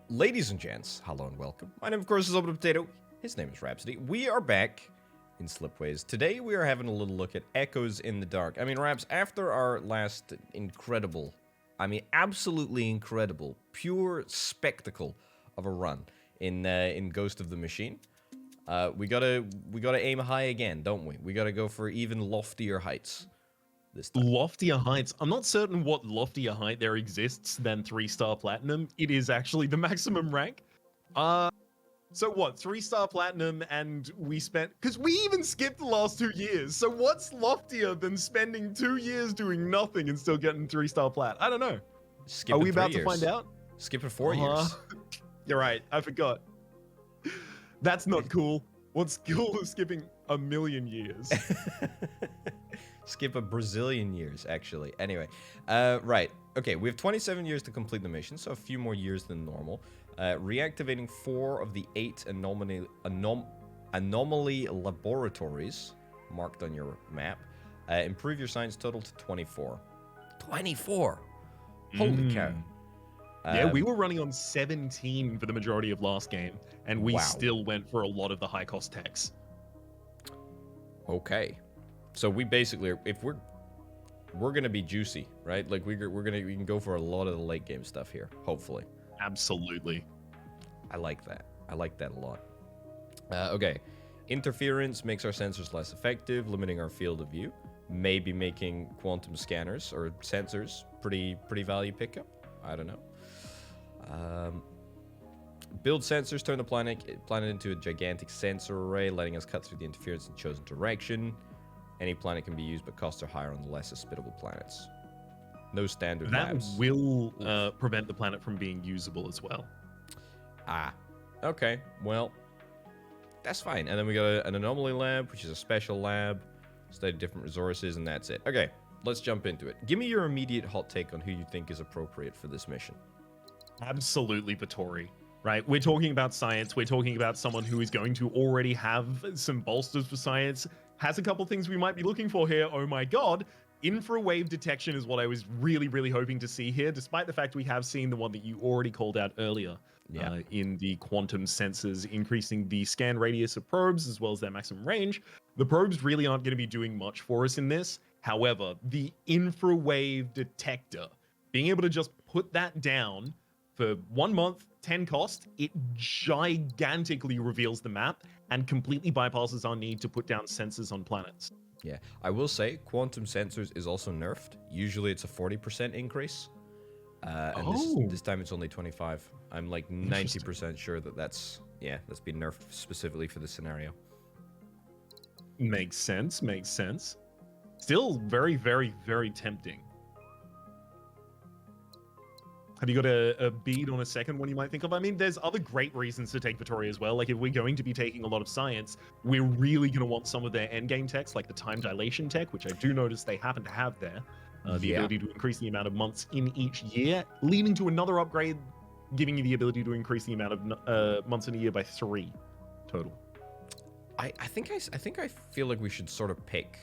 Ladies and gents, hello and welcome. My name, of course, is Open Potato. His name is Rhapsody. We are back in Slipways. Today, we are having a little look at Echoes in the Dark. I mean, Raps, after our last incredible, absolutely incredible, pure spectacle of a run in Ghost of the Machine, we gotta aim high again, don't we? We gotta go for even loftier heights this time. Loftier heights. I'm not certain what loftier height there exists than 3-star platinum. It is actually the maximum rank. So what? 3-star platinum, and we spent, because we even skipped the last 2 years. So what's loftier than spending 2 years doing nothing and still getting 3-star plat? I don't know. Skip Are we it 3 about years. to find out? Skip it 4 years. You're right. I forgot. That's not cool. What's cool is skipping a million years. Skip a Brazilian years, actually. Anyway, right. Okay, we have 27 years to complete the mission, so a few more years than normal. Reactivating 4 of the 8 anomaly laboratories marked on your map. Improve your science total to 24. 24! Holy cow. Yeah, we were running on 17 for the majority of last game, and we Wow. still went for a lot of the high-cost techs. Okay. So we basically, if we're gonna be juicy, right? Like we can go for a lot of the late game stuff here, hopefully. Absolutely. I like that. I like that a lot. Okay. Interference makes our sensors less effective, limiting our field of view. Maybe making quantum scanners or sensors pretty value pickup. I don't know. Build sensors, turn the planet into a gigantic sensor array, letting us cut through the interference in chosen direction. Any planet can be used, but costs are higher on the less hospitable planets. No standard That labs. will prevent the planet from being usable as well. Ah, okay. Well, that's fine. And then we got an anomaly lab, which is a special lab. Study different resources, and that's it. Okay, let's jump into it. Give me your immediate hot take on who you think is appropriate for this mission. Absolutely, Vittori. Right? We're talking about science. We're talking about someone who is going to already have some bolsters for science. Has a couple things we might be looking for here. Oh my god. Infrawave detection is what I was really hoping to see here, despite the fact we have seen the one that you already called out earlier. Yeah. In the quantum sensors, increasing the scan radius of probes as well as their maximum range. The probes really aren't going to be doing much for us in this. However, the infrawave detector, being able to just put that down for 1 month, 10 cost, it gigantically reveals the map and completely bypasses our need to put down sensors on planets. Yeah, I will say quantum sensors is also nerfed. Usually it's a 40% increase. And this time it's only 25. I'm like 90% sure that's been nerfed specifically for this scenario. Makes sense, makes sense. Still very tempting. Have you got a bead on a second one you might think of? I mean, there's other great reasons to take Vittori as well. Like, if we're going to be taking a lot of science, we're really going to want some of their endgame techs, like the time dilation tech, which I do notice they happen to have there. The ability to increase the amount of months in each year, leading to another upgrade, giving you the ability to increase the amount of months in a year by 3 total. I think I feel like we should sort of pick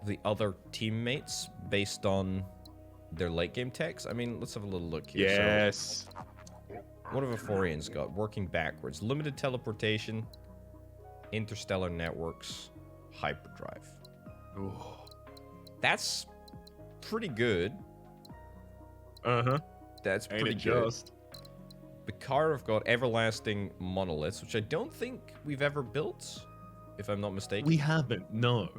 the other teammates based on their late game techs. I mean, let's have a little look here. Yes. So, what have Ephorians got? Working backwards. Limited teleportation, interstellar networks, hyperdrive. Ooh. That's pretty good. Uh-huh. That's Ain't pretty it good. just? Bakar have got everlasting monoliths, which I don't think we've ever built, if I'm not mistaken. We haven't, no.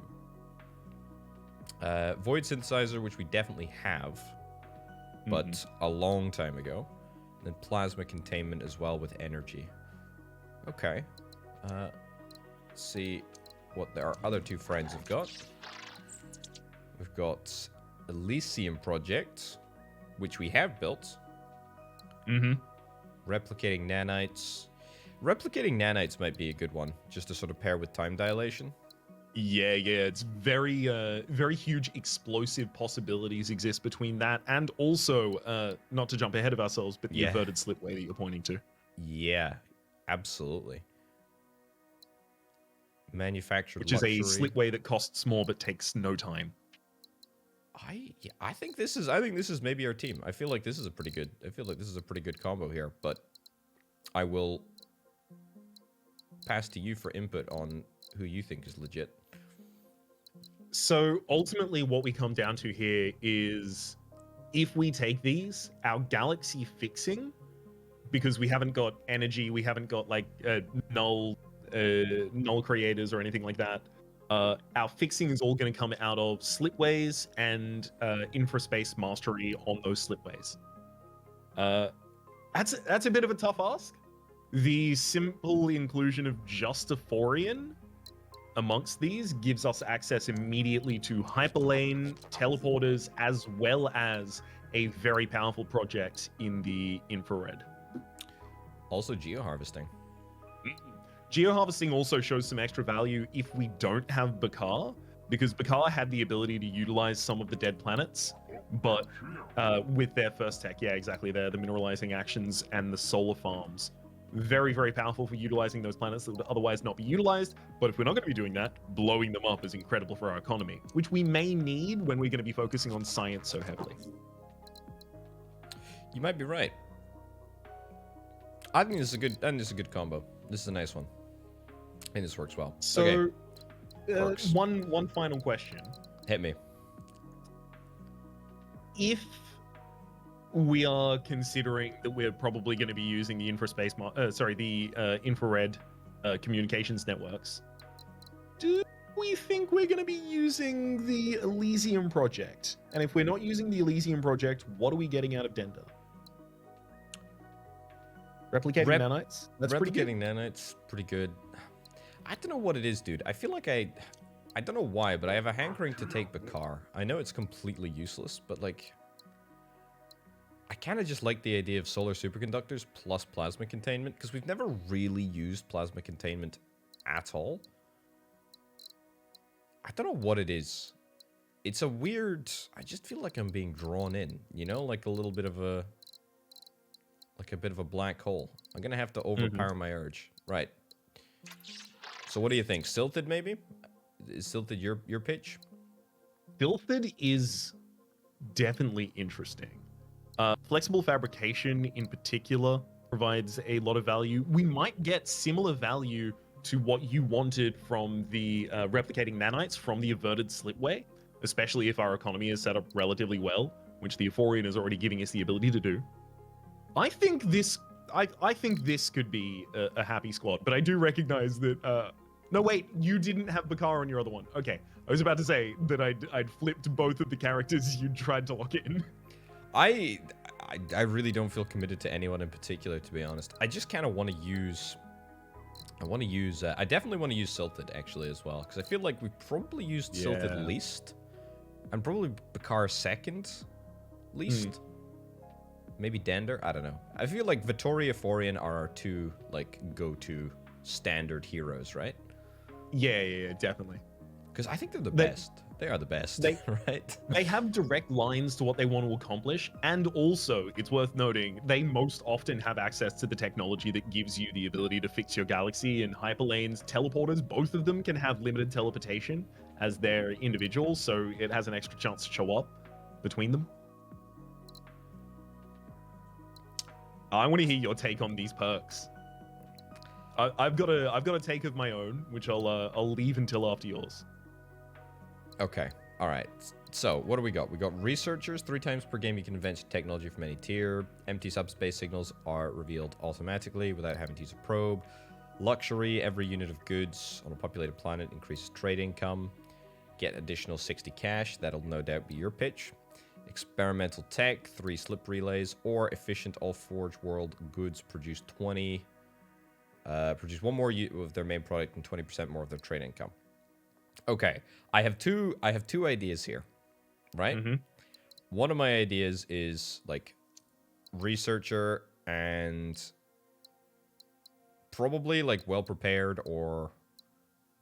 Void synthesizer, which we definitely have, but a long time ago. And then plasma containment as well with energy. Okay. Let's see what our other two friends have got. We've got Elysium Project, which we have built. Replicating nanites. Replicating nanites might be a good one, just to sort of pair with time dilation. Yeah, it's very huge explosive possibilities exist between that and also, not to jump ahead of ourselves, but the inverted slipway that you're pointing to. Yeah, absolutely. Manufactured Which luxury. is a slipway that costs more but takes no time. I think this is maybe our team. I feel like this is a pretty good combo here, but I will pass to you for input on who you think is legit. So ultimately what we come down to here is if we take these, our galaxy fixing, because we haven't got energy, we haven't got like null creators or anything like that. Our fixing is all going to come out of slipways and infraspace mastery on those slipways. That's a bit of a tough ask. The simple inclusion of Justaforian amongst these gives us access immediately to hyperlane, teleporters, as well as a very powerful project in the infrared. Also geoharvesting. Geoharvesting also shows some extra value if we don't have Bakar, because Bakar had the ability to utilize some of the dead planets, but with their first tech, yeah, exactly, the mineralizing actions and the solar farms. Very, very powerful for utilizing those planets that would otherwise not be utilized, but if we're not going to be doing that, blowing them up is incredible for our economy, which we may need when we're going to be focusing on science so heavily. You might be right. I think this is a good combo. This is a nice one. I think this works well. So, okay. One final question. Hit me. If we are considering that we're probably going to be using the infrared communications networks, do we think we're going to be using the Elysium project? And if we're not using the Elysium project, what are we getting out of Dender? Replicating nanites? That's pretty good. Replicating nanites, pretty good. I don't know what it is, dude. I feel like I don't know why, but I have a hankering to take Bakar. I know it's completely useless, but like, I kind of just like the idea of solar superconductors plus plasma containment, because we've never really used plasma containment at all. I don't know what it is. It's a weird... I just feel like I'm being drawn in, you know? Like a little bit of a... Like a bit of a black hole. I'm going to have to overpower my urge. Right. So what do you think? Silted, maybe? Is Silted your pitch? Silted is definitely interesting. Flexible fabrication in particular provides a lot of value. We might get similar value to what you wanted from the replicating nanites from the averted slipway, especially if our economy is set up relatively well, which the Euphorian is already giving us the ability to do. I think this could be a happy squad, but I do recognize that... no, wait, you didn't have Bakar on your other one. Okay, I was about to say that I'd flipped both of the characters you tried to lock in. I really don't feel committed to anyone in particular, to be honest. I just kind of want to use... I definitely want to use Silted, actually, as well. Because I feel like we probably used Silted least. And probably Bakar second least. Maybe Dender? I don't know. I feel like Vittoria Forian are our two, like, go-to standard heroes, right? Yeah, definitely. Because I think they're the best. They are the best, right? They have direct lines to what they want to accomplish, and also, it's worth noting, they most often have access to the technology that gives you the ability to fix your galaxy, and hyperlanes, teleporters, both of them can have limited teleportation as their individuals, so it has an extra chance to show up between them. I want to hear your take on these perks. I've got a take of my own, which I'll leave until after yours. Okay. All right. So what do we got? We got researchers. 3 times per game you can invent technology from any tier. Empty subspace signals are revealed automatically without having to use a probe. Luxury. Every unit of goods on a populated planet increases trade income. Get additional 60 cash. That'll no doubt be your pitch. Experimental tech. 3 slip relays. Or efficient all Forge World goods produce 20. Produce 1 more of their main product and 20% more of their trade income. Okay, I have two ideas here, right? One of my ideas is like researcher and probably like well prepared or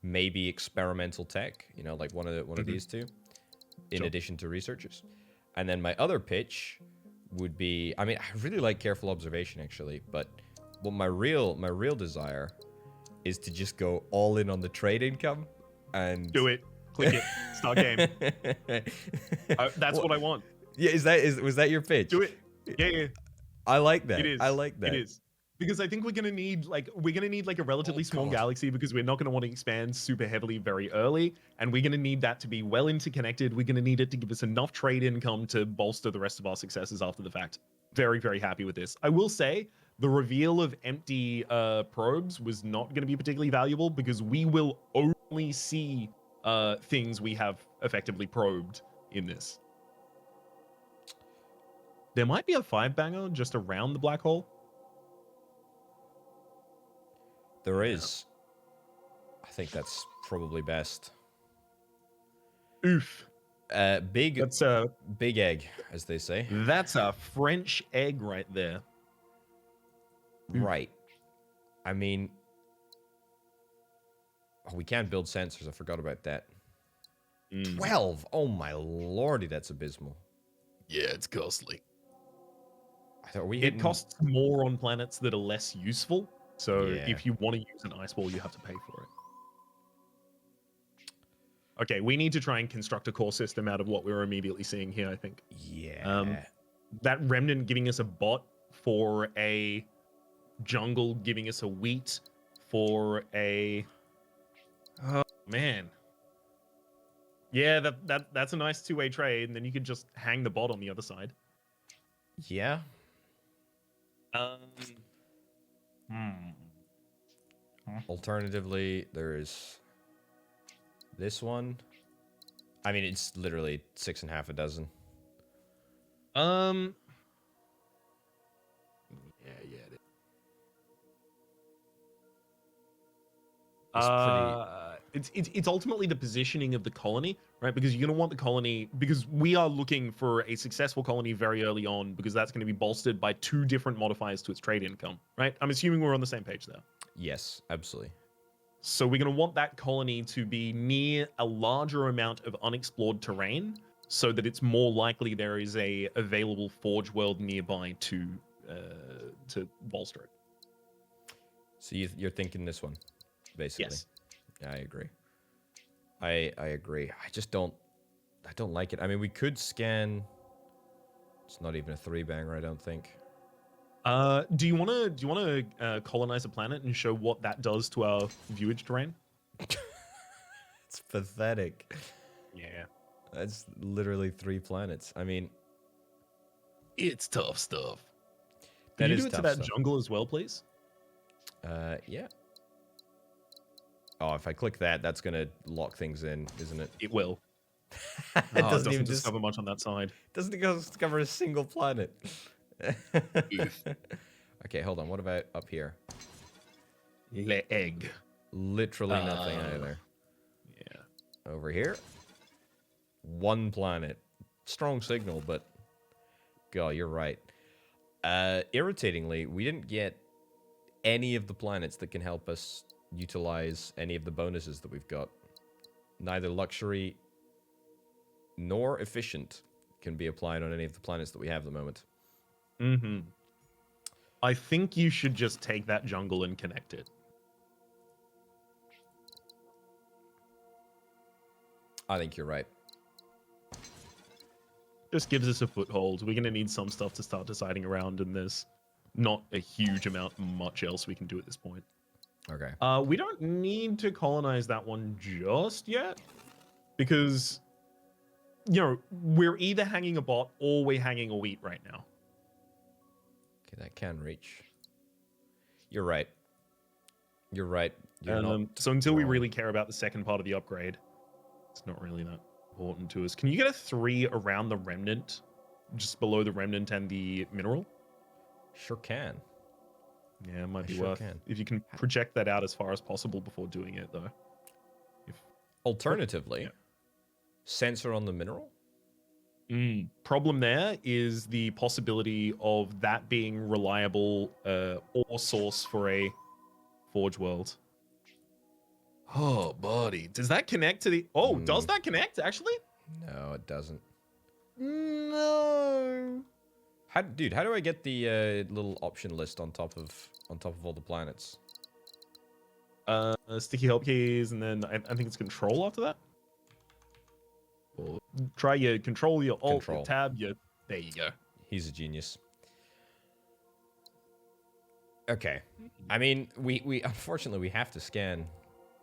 maybe experimental tech, you know, like one of these two in addition to researchers. And then my other pitch would be, I mean, I really like careful observation actually, but what my real desire is to just go all in on the trade income and do it. Click it. Start game. That's what I want. Yeah, was that your pitch? Do it. Yeah. I like that. It is. I like that. It is. Because I think we're gonna need like a relatively small God. galaxy because we're not gonna want to expand super heavily very early, and we're gonna need that to be well interconnected. We're gonna need it to give us enough trade income to bolster the rest of our successes after the fact. Very, very happy with this. I will say the reveal of empty probes was not going to be particularly valuable because we will only see things we have effectively probed in this. There might be a 5-banger just around the black hole. There is. I think that's probably best. Oof. That's big egg, as they say. That's a French egg right there. Right. I mean, we can't build sensors. I forgot about that. 12. Oh my lordy, that's abysmal. Yeah, it's costly. It costs more on planets that are less useful. So Yeah. if you want to use an ice wall, you have to pay for it. Okay, we need to try and construct a core system out of what we're immediately seeing here, I think. Yeah. That remnant giving us a bot for a jungle, giving us a wheat for a... Oh, man. Yeah, that's a nice two-way trade, and then you could just hang the bot on the other side. Yeah. Alternatively, there's this one. I mean, it's literally 6.5 a dozen. Yeah. It's ultimately the positioning of the colony, right? Because you're going to want the colony, because we are looking for a successful colony very early on, because that's going to be bolstered by 2 different modifiers to its trade income, right? I'm assuming we're on the same page there. Yes, absolutely. So we're going to want that colony to be near a larger amount of unexplored terrain, so that it's more likely there is a available forge world nearby to bolster it. So you're thinking this one, basically. Yes. Yeah, I agree. I agree. I don't like it. I mean, we could scan. It's not even a 3-banger, I don't think. Do you want to colonize a planet and show what that does to our viewage terrain? It's pathetic. Yeah. That's literally 3 planets. I mean, it's tough stuff. That Can you is do it to tough that stuff. jungle as well, please? Yeah. Oh, if I click that, that's gonna lock things in, isn't it? It will. It It doesn't doesn't even discover much on that side. Doesn't discover a single planet. Okay, hold on. What about up here? Le egg. Literally nothing either. Yeah. Over here, 1 planet. Strong signal, but God, you're right. Irritatingly, we didn't get any of the planets that can help us utilize any of the bonuses that we've got. Neither luxury nor efficient can be applied on any of the planets that we have at the moment. Mm-hmm. I think you should just take that jungle and connect it. I think you're right. Just gives us a foothold. We're going to need some stuff to start deciding around, and there's not a huge amount much else we can do at this point. Okay. We don't need to colonize that one just yet, because, you know, we're either hanging a bot or we're hanging a wheat right now. Okay, that can reach. You're right. You're right. You're not so until we wrong. really care about the second part of the upgrade, it's not really that important to us. Can you get a 3 around the remnant, just below the remnant and the mineral? Sure can. Yeah, it might be sure worth can. if you can project that out as far as possible before doing it, though. Alternatively, sensor on the mineral? Problem there is the possibility of that being reliable ore source for a forge world. Oh, buddy. Does that connect to the... Oh, does that connect, actually? No, it doesn't. No. How do I get the little option list on top of all the planets? Sticky help keys, and then I think it's control after that. try your control, your alt, Control. your tab, your... There you go. He's a genius. Okay. I mean, we unfortunately we have to scan.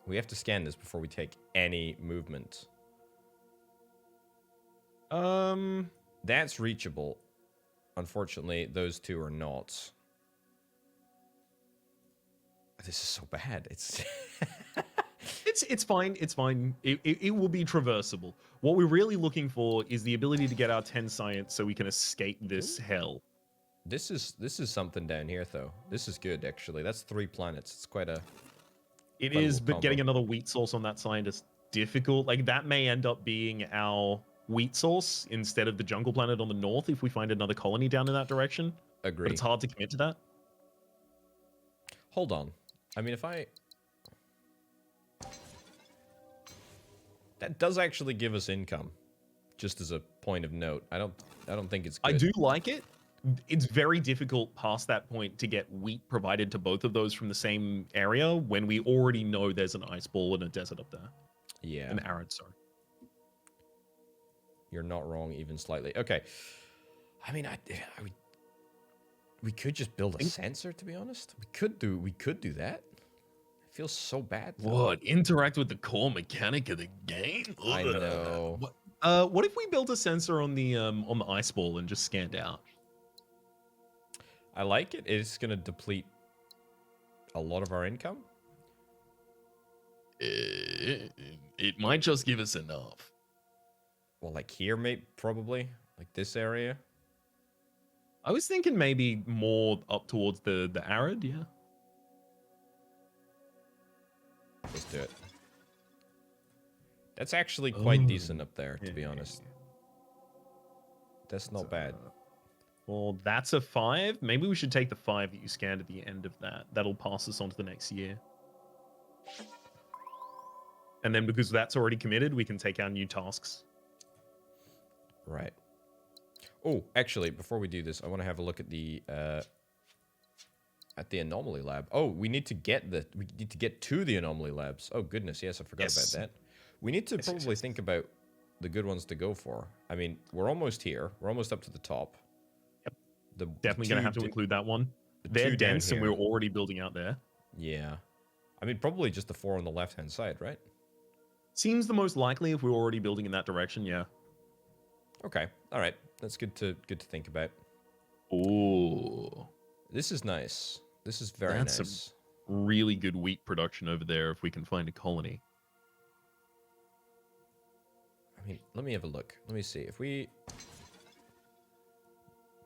We have to scan this before we take any movement. That's reachable. Unfortunately, those two are not. This is so bad. It's It's fine. It's fine. It will be traversable. What we're really looking for is the ability to get our 10 science so we can escape this hell. This is something down here though. This is good actually. That's 3 planets. It's quite a It quite a is, little but combo. getting another wheat source on that side is difficult. Like that may end up being our wheat source instead of the jungle planet on the north if we find another colony down in that direction. Agree. But it's hard to commit to that. Hold on. I mean, if I... That does actually give us income, just as a point of note. I don't think it's good. I do like it. It's very difficult past that point to get wheat provided to both of those from the same area when we already know there's an ice ball and a desert up there. Yeah. An arid, sorry. You're not wrong even slightly. Okay. I mean, we could just build a sensor, to be honest. We could do that. It feels so bad. Though. What? Interact with the core mechanic of the game? I know. What if we built a sensor on the ice ball and just scanned out? I like it. It's going to deplete a lot of our income. It might just give us enough. Well, like here, probably. Like this area. I was thinking maybe more up towards the arid, yeah. Let's do it. That's actually quite decent up there, to be honest. That's not bad. Well, that's a 5. Maybe we should take the 5 that you scanned at the end of that. That'll pass us on to the next year. And then because that's already committed, we can take our new tasks. Right. Oh, actually, before we do this, I want to have a look at the anomaly lab. Oh, we need to get to the anomaly labs. Oh goodness, yes, I forgot about that. We need to probably think about the good ones to go for. I mean, we're almost here. We're almost up to the top. Yep. Definitely going to have to include that one. They're dense, and we're already building out there. Yeah. I mean, probably just the 4 on the left-hand side, right? Seems the most likely if we're already building in that direction, yeah. Okay. All right. That's good to think about. Ooh. This is nice. This is very That's nice. Some really good wheat production over there if we can find a colony. I mean, let me have a look. Let me see. If we...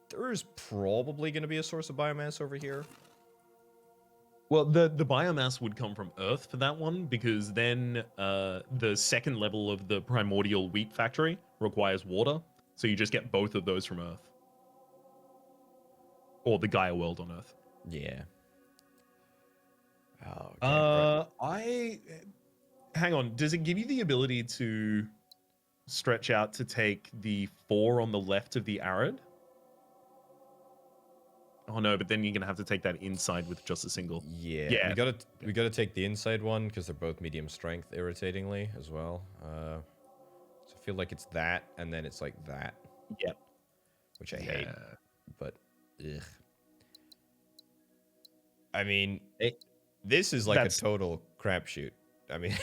There's probably going to be a source of biomass over here. Well, the biomass would come from Earth for that one, because then the second level of the primordial wheat factory requires water. So you just get both of those from Earth. Or the Gaia world on Earth. Yeah. Oh, okay. Hang on. Does it give you the ability to stretch out to take the 4 on the left of the arid? Oh no, but then you're gonna have to take that inside with just a single. Yeah. We gotta take the inside one because they're both medium strength, irritatingly as well. So I feel like it's that, and then it's like that. Yep. Which I hate. But ugh. I mean, this is like a total crapshoot. I mean,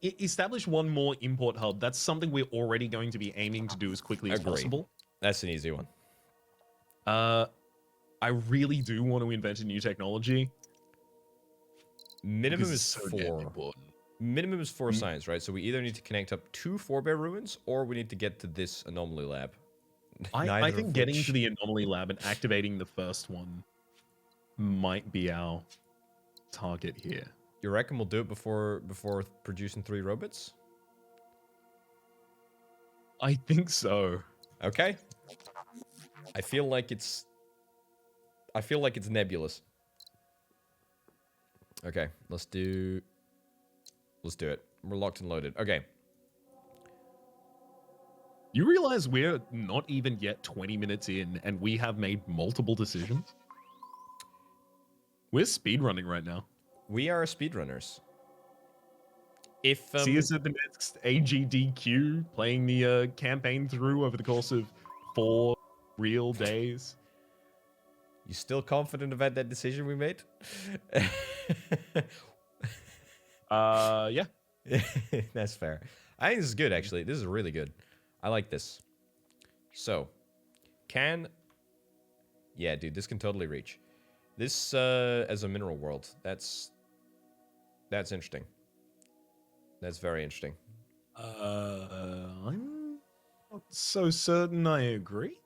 establish one more import hub. That's something we're already going to be aiming to do as quickly as possible. That's an easy one. I really do want to invent a new technology. Minimum is so 4. Minimum is 4 science, right? So we either need to connect up 2 forebear ruins, or we need to get to this anomaly lab. I think getting to the anomaly lab and activating the first one might be our target here. You reckon we'll do it before producing 3 robots? I think so. Okay. I feel like it's nebulous. Okay, let's do it. We're locked and loaded. Okay. You realize we're not even yet 20 minutes in and we have made multiple decisions? We're speedrunning right now. We are speedrunners. If See us at the next AGDQ, playing the campaign through over the course of 4 real days. you still confident about that decision we made? Yeah. That's fair. I think this is good, actually. This is really good. I like this. So, yeah, dude, this can totally reach. This, as a mineral world, that's interesting. That's very interesting. I'm not so certain I agree.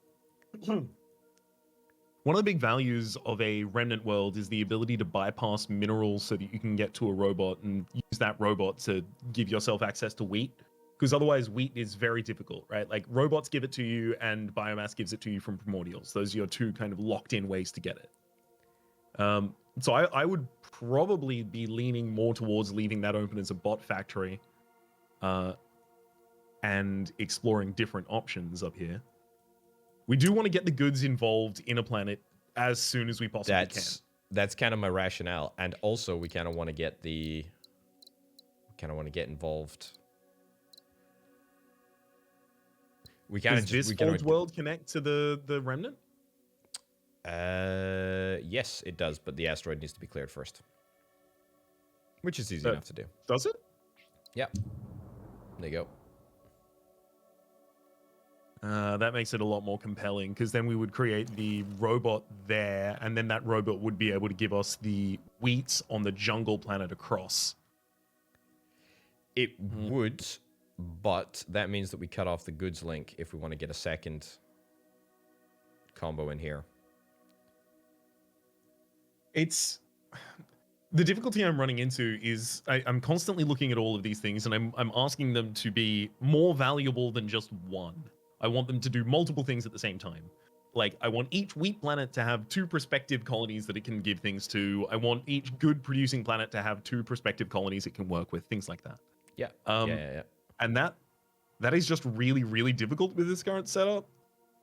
One of the big values of a remnant world is the ability to bypass minerals so that you can get to a robot and use that robot to give yourself access to wheat. Because otherwise, wheat is very difficult, right? Like robots give it to you, and biomass gives it to you from primordials. Those are your two kind of locked-in ways to get it. So I would probably be leaning more towards leaving that open as a bot factory, and exploring different options up here. We do want to get the goods involved in a planet as soon as we possibly can. That's kind of my rationale, and also we kind of want to get involved. Does this Forge world connect to the remnant? Yes, it does, but the asteroid needs to be cleared first, which is easy enough to do. Does it? Yeah. There you go. That makes it a lot more compelling, because then we would create the robot there, and then that robot would be able to give us the wheats on the jungle planet across. It would, but that means that we cut off the goods link if we want to get a second combo in here. It's the difficulty I'm running into is I'm constantly looking at all of these things, and I'm asking them to be more valuable than just one. I want them to do multiple things at the same time. Like, I want each wheat planet to have 2 prospective colonies that it can give things to. I want each good producing planet to have 2 prospective colonies it can work with, things like that. Yeah. And that is just really, really difficult with this current setup,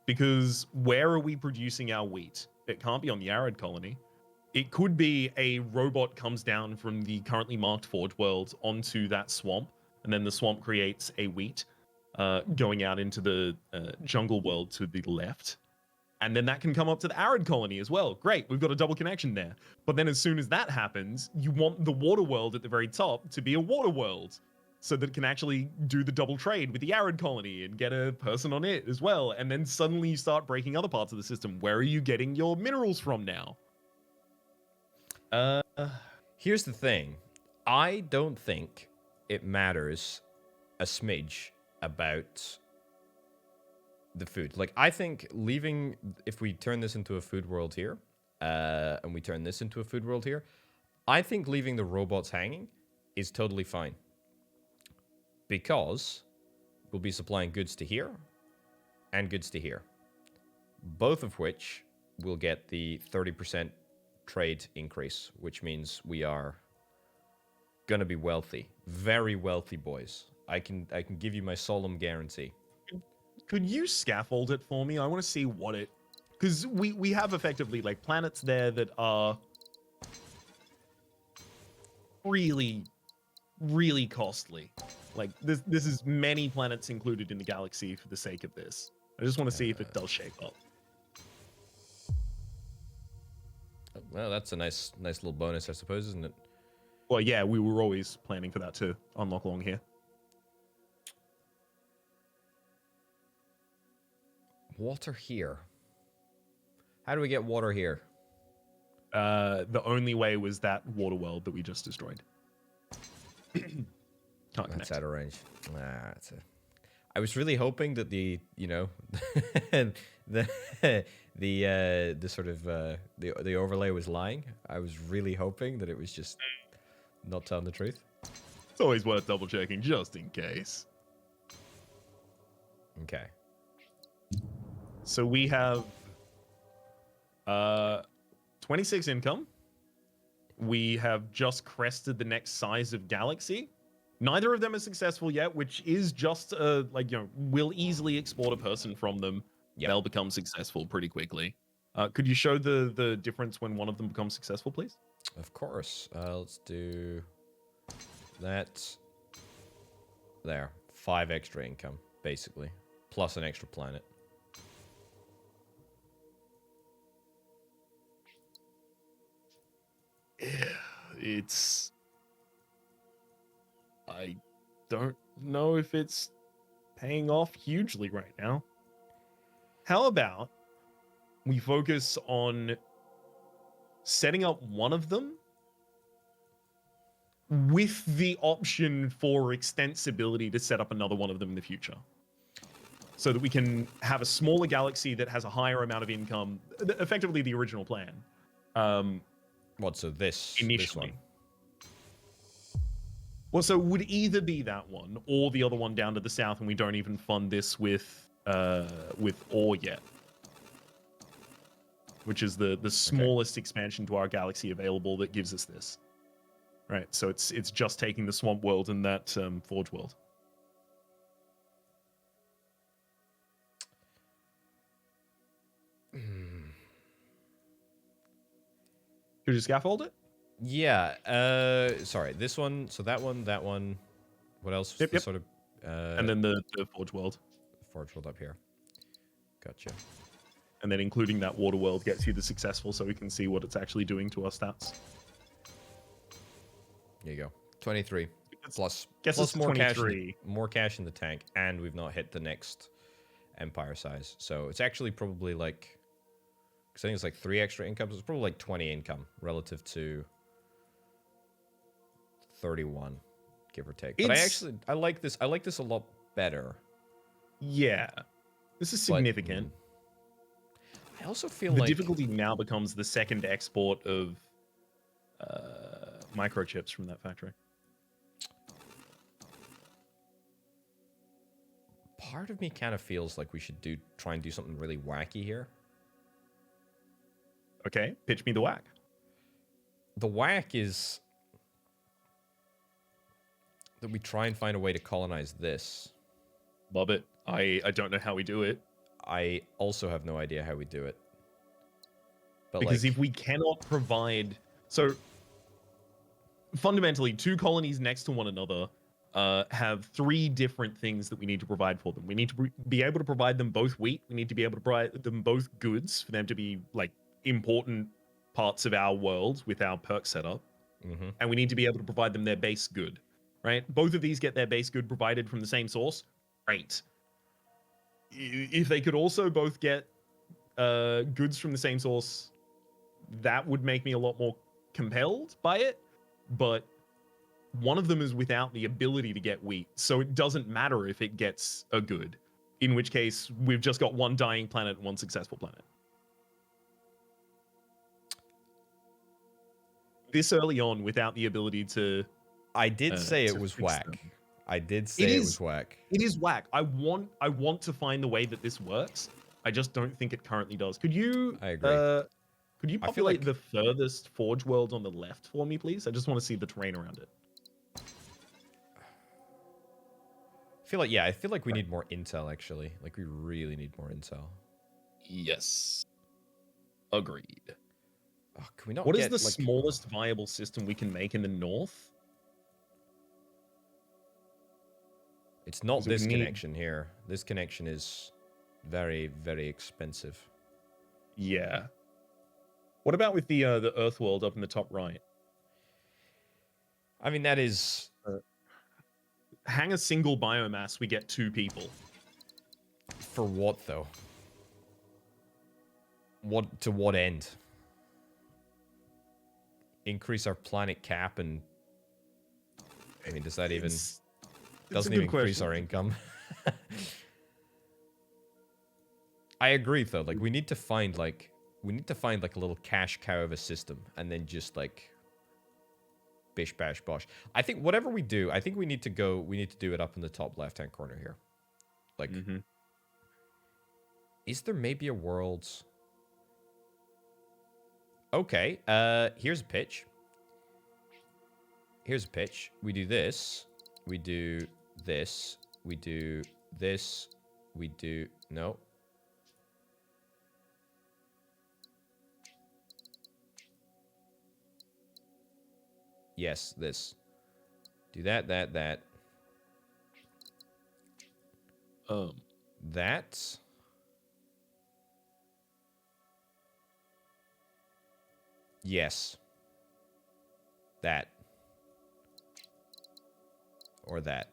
because where are we producing our wheat? It can't be on the arid colony. It could be a robot comes down from the currently marked Forge world onto that swamp, and then the swamp creates a wheat going out into the jungle world to the left. And then that can come up to the arid colony as well. Great, we've got a double connection there. But then as soon as that happens, you want the water world at the very top to be a water world, so that it can actually do the double trade with the arid colony and get a person on it as well. And then suddenly you start breaking other parts of the system. Where are you getting your minerals from now? Here's the thing. I don't think it matters a smidge about the food. Like, I think leaving, if we turn this into a food world here, and we turn this into a food world here, I think leaving the robots hanging is totally fine. Because we'll be supplying goods to here and goods to here. Both of which will get the 30% trade increase, which means we are gonna be wealthy. Very wealthy, boys. I can give you my solemn guarantee. Could you scaffold it for me? I want to see what it... Because we have effectively, like, planets there that are really, really costly. Like, this is many planets included in the galaxy for the sake of this. I just want to see if it does shape up. Well, that's a nice little bonus, I suppose, isn't it? Well, yeah, we were always planning for that to unlock along here. Water here. How do we get water here? The only way was that water world that we just destroyed. Can't connect. That's out of range. I was really hoping that the the sort of the overlay was lying. I was really hoping that it was just not telling the truth. It's always worth double checking just in case. Okay. So we have 26 income. We have just crested the next size of galaxy. Neither of them are successful yet, which is just we'll easily export a person from them. Yep. They'll become successful pretty quickly. Could you show the difference when one of them becomes successful, please? Of course. Let's do that. There. 5 extra income, basically. Plus an extra planet. Yeah, it's. I don't know if it's Paying off hugely right now. How about we focus on setting up one of them with the option for extensibility to set up another one of them in the future, so that we can have a smaller galaxy that has a higher amount of income, effectively the original plan. What, so this Initially. one? Well, so it would either be that one or the other one down to the south, and we don't even fund this with ore yet, which is the smallest expansion to our galaxy available that gives us this. Right, so it's just taking the swamp world and that forge world. Could you scaffold it? Yeah, sorry, this one, so that one, what else was Yep, the yep. sort of, And then the forge world. forge world up here. Gotcha. And then including that water world gets you the successful, so we can see what it's actually doing to our stats. There you go. 23. Plus Guess plus it's more cash, 23. more cash in the tank, and we've not hit the next empire size. So it's actually probably like, because I think it's like 3 extra incomes. It's probably like 20 income relative to 31, give or take. But I like this. I like this a lot better. Yeah, this is significant. I also feel The like difficulty now becomes the second export of microchips from that factory. part of me kind of feels like we should try and do something really wacky here. Okay, pitch me the whack. The whack is that we try and find a way to colonize this. Love it. I don't know how we do it. I also have no idea how we do it. But Because like, if we cannot provide... So, fundamentally, 2 colonies next to one another have 3 different things that we need to provide for them. We need to be able to provide them both wheat. We need to be able to provide them both goods for them to be, like, important parts of our world with our perk setup. And we need to be able to provide them their base good, right? Both of these get their base good provided from the same source. Great. If they could also both get goods from the same source, that would make me a lot more compelled by it. But one of them is without the ability to get wheat, so it doesn't matter if it gets a good, in which case we've just got 1 dying planet and 1 successful planet. This early on, without the ability to... I did say it to was fix whack. them. I did say it was whack. It is whack. I want to find the way that this works. I just don't think it currently does. Could you... I agree. Could you I feel like- populate the furthest forge world on the left for me, please? I just want to see the terrain around it. I feel like we need more intel, actually. Like, we really need more intel. Yes. Agreed. Oh, can we not What is get, the like, smallest viable system we can make in the north? It's not Because we this need- connection here. This connection is very, very expensive. Yeah. What about with the Earth world up in the top right? I mean, that is... Hang a single biomass, we get 2 people. For what, though? To what end? Increase our planet cap and... I mean, does that even... It's Doesn't a good even increase question. our income. I agree, though. Like, we need to find like a little cash cow of a system, and then just like bish bash bosh. I think whatever we do, I think we need to do it up in the top left hand corner here. Like, is there maybe a world? Okay, here's a pitch. Here's a pitch. We do this. We do this. We do this. We do... No. Yes, this. Do that, that, that. That. Yes. That. Or that.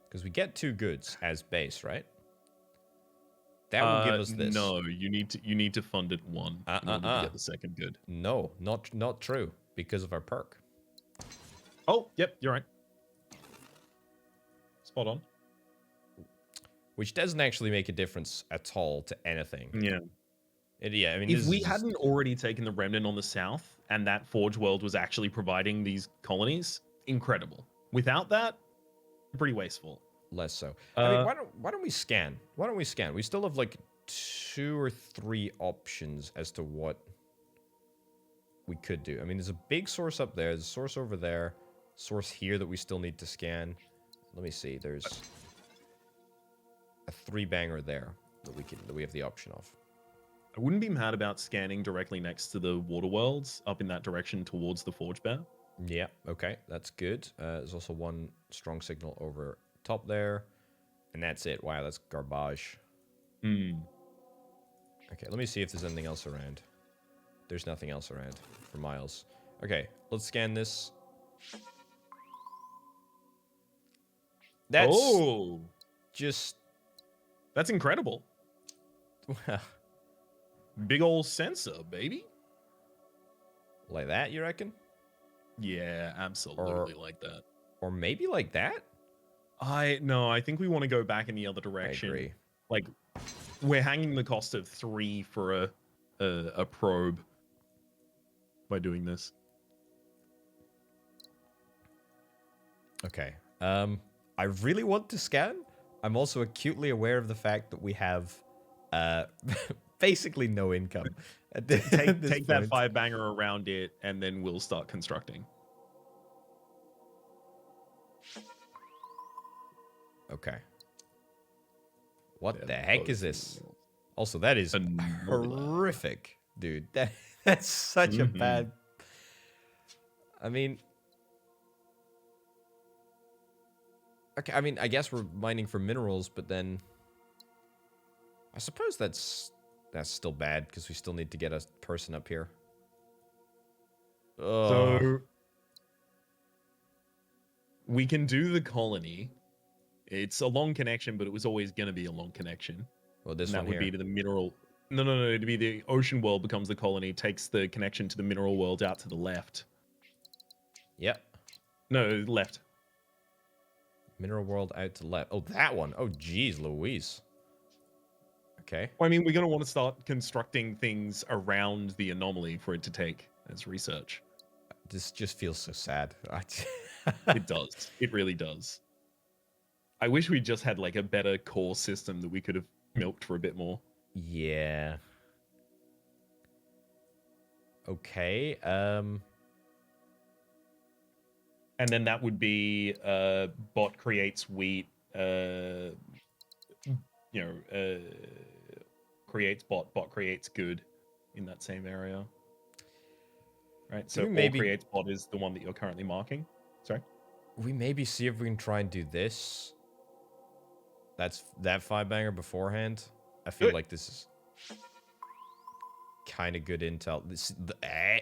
Because we get 2 goods as base, right? That will give us this. No, you need to fund it one in order to get the second good. No, not true. Because of our perk. Oh, yep, you're right. Spot on. Which doesn't actually make a difference at all to anything. Yeah. Yeah, I mean, If we hadn't already taken the Remnant on the south, and that Forge World was actually providing these colonies, incredible. Without that, pretty wasteful. Less so. I mean, why don't we scan? Why don't we scan? We still have like 2 or 3 options as to what we could do. I mean, there's a big source up there. There's a source over there. Source here that we still need to scan. Let me see. There's a 3-banger there that we have the option of. I wouldn't be mad about scanning directly next to the water worlds up in that direction towards the Forge Bear. Yeah, okay, that's good. There's also 1 strong signal over top there. And that's it. Wow, that's garbage. Okay, let me see if there's anything else around. There's nothing else around for miles. Okay, let's scan this. That's just... That's incredible. Big old sensor, baby. Like that, you reckon? Yeah, absolutely like that. Or maybe like that? I think we want to go back in the other direction. I agree. Like, we're hanging the cost of 3 for a probe by doing this. Okay. I really want to scan. I'm also acutely aware of the fact that we have basically no income. Take that 5-banger around it, and then we'll start constructing. Okay. What the heck is this? Also, that is horrific, dude. That's such a bad... I mean... Okay, I mean, I guess we're mining for minerals, but then... I suppose that's still bad, because we still need to get a person up here. So... we can do the colony. It's a long connection, but it was always going to be a long connection. Well, this and that one would here. be to the mineral... No, it'd be the ocean world becomes the colony, takes the connection to the mineral world out to the left. Yep. No, left. Mineral world out to left. Oh, that one. Oh, geez, Louise. Okay. Well, I mean, we're going to want to start constructing things around the anomaly for it to take as research. This just feels so sad. It does. It really does. I wish we just had like a better core system that we could have milked for a bit more. Yeah. Okay. And then that would be bot creates wheat, creates bot creates good in that same area. Right? So all creates bot is the one that you're currently marking. Sorry? We maybe see if we can try and do this. That's that 5-banger beforehand. I feel like this is kind of good intel.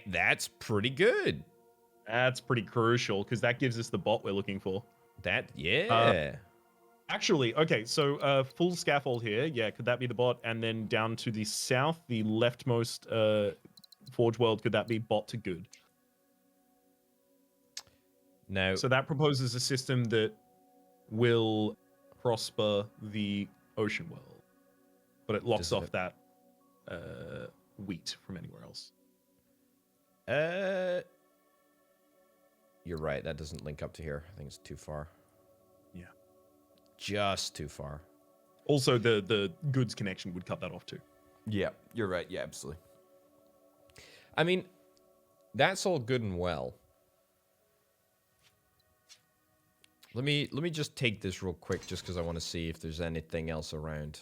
That's pretty good. That's pretty crucial because that gives us the bot we're looking for. Actually, okay, so full scaffold here. Yeah, could that be the bot? And then down to the south, the leftmost Forge World, could that be bot to good? No. So that proposes a system that will prosper the ocean world, but it locks off that wheat from anywhere else. You're right. That doesn't link up to here. I think it's too far. Yeah. Just too far. Also, the goods connection would cut that off too. Yeah, you're right. Yeah, absolutely. I mean, that's all good and well. Let me just take this real quick just because I want to see if there's anything else around.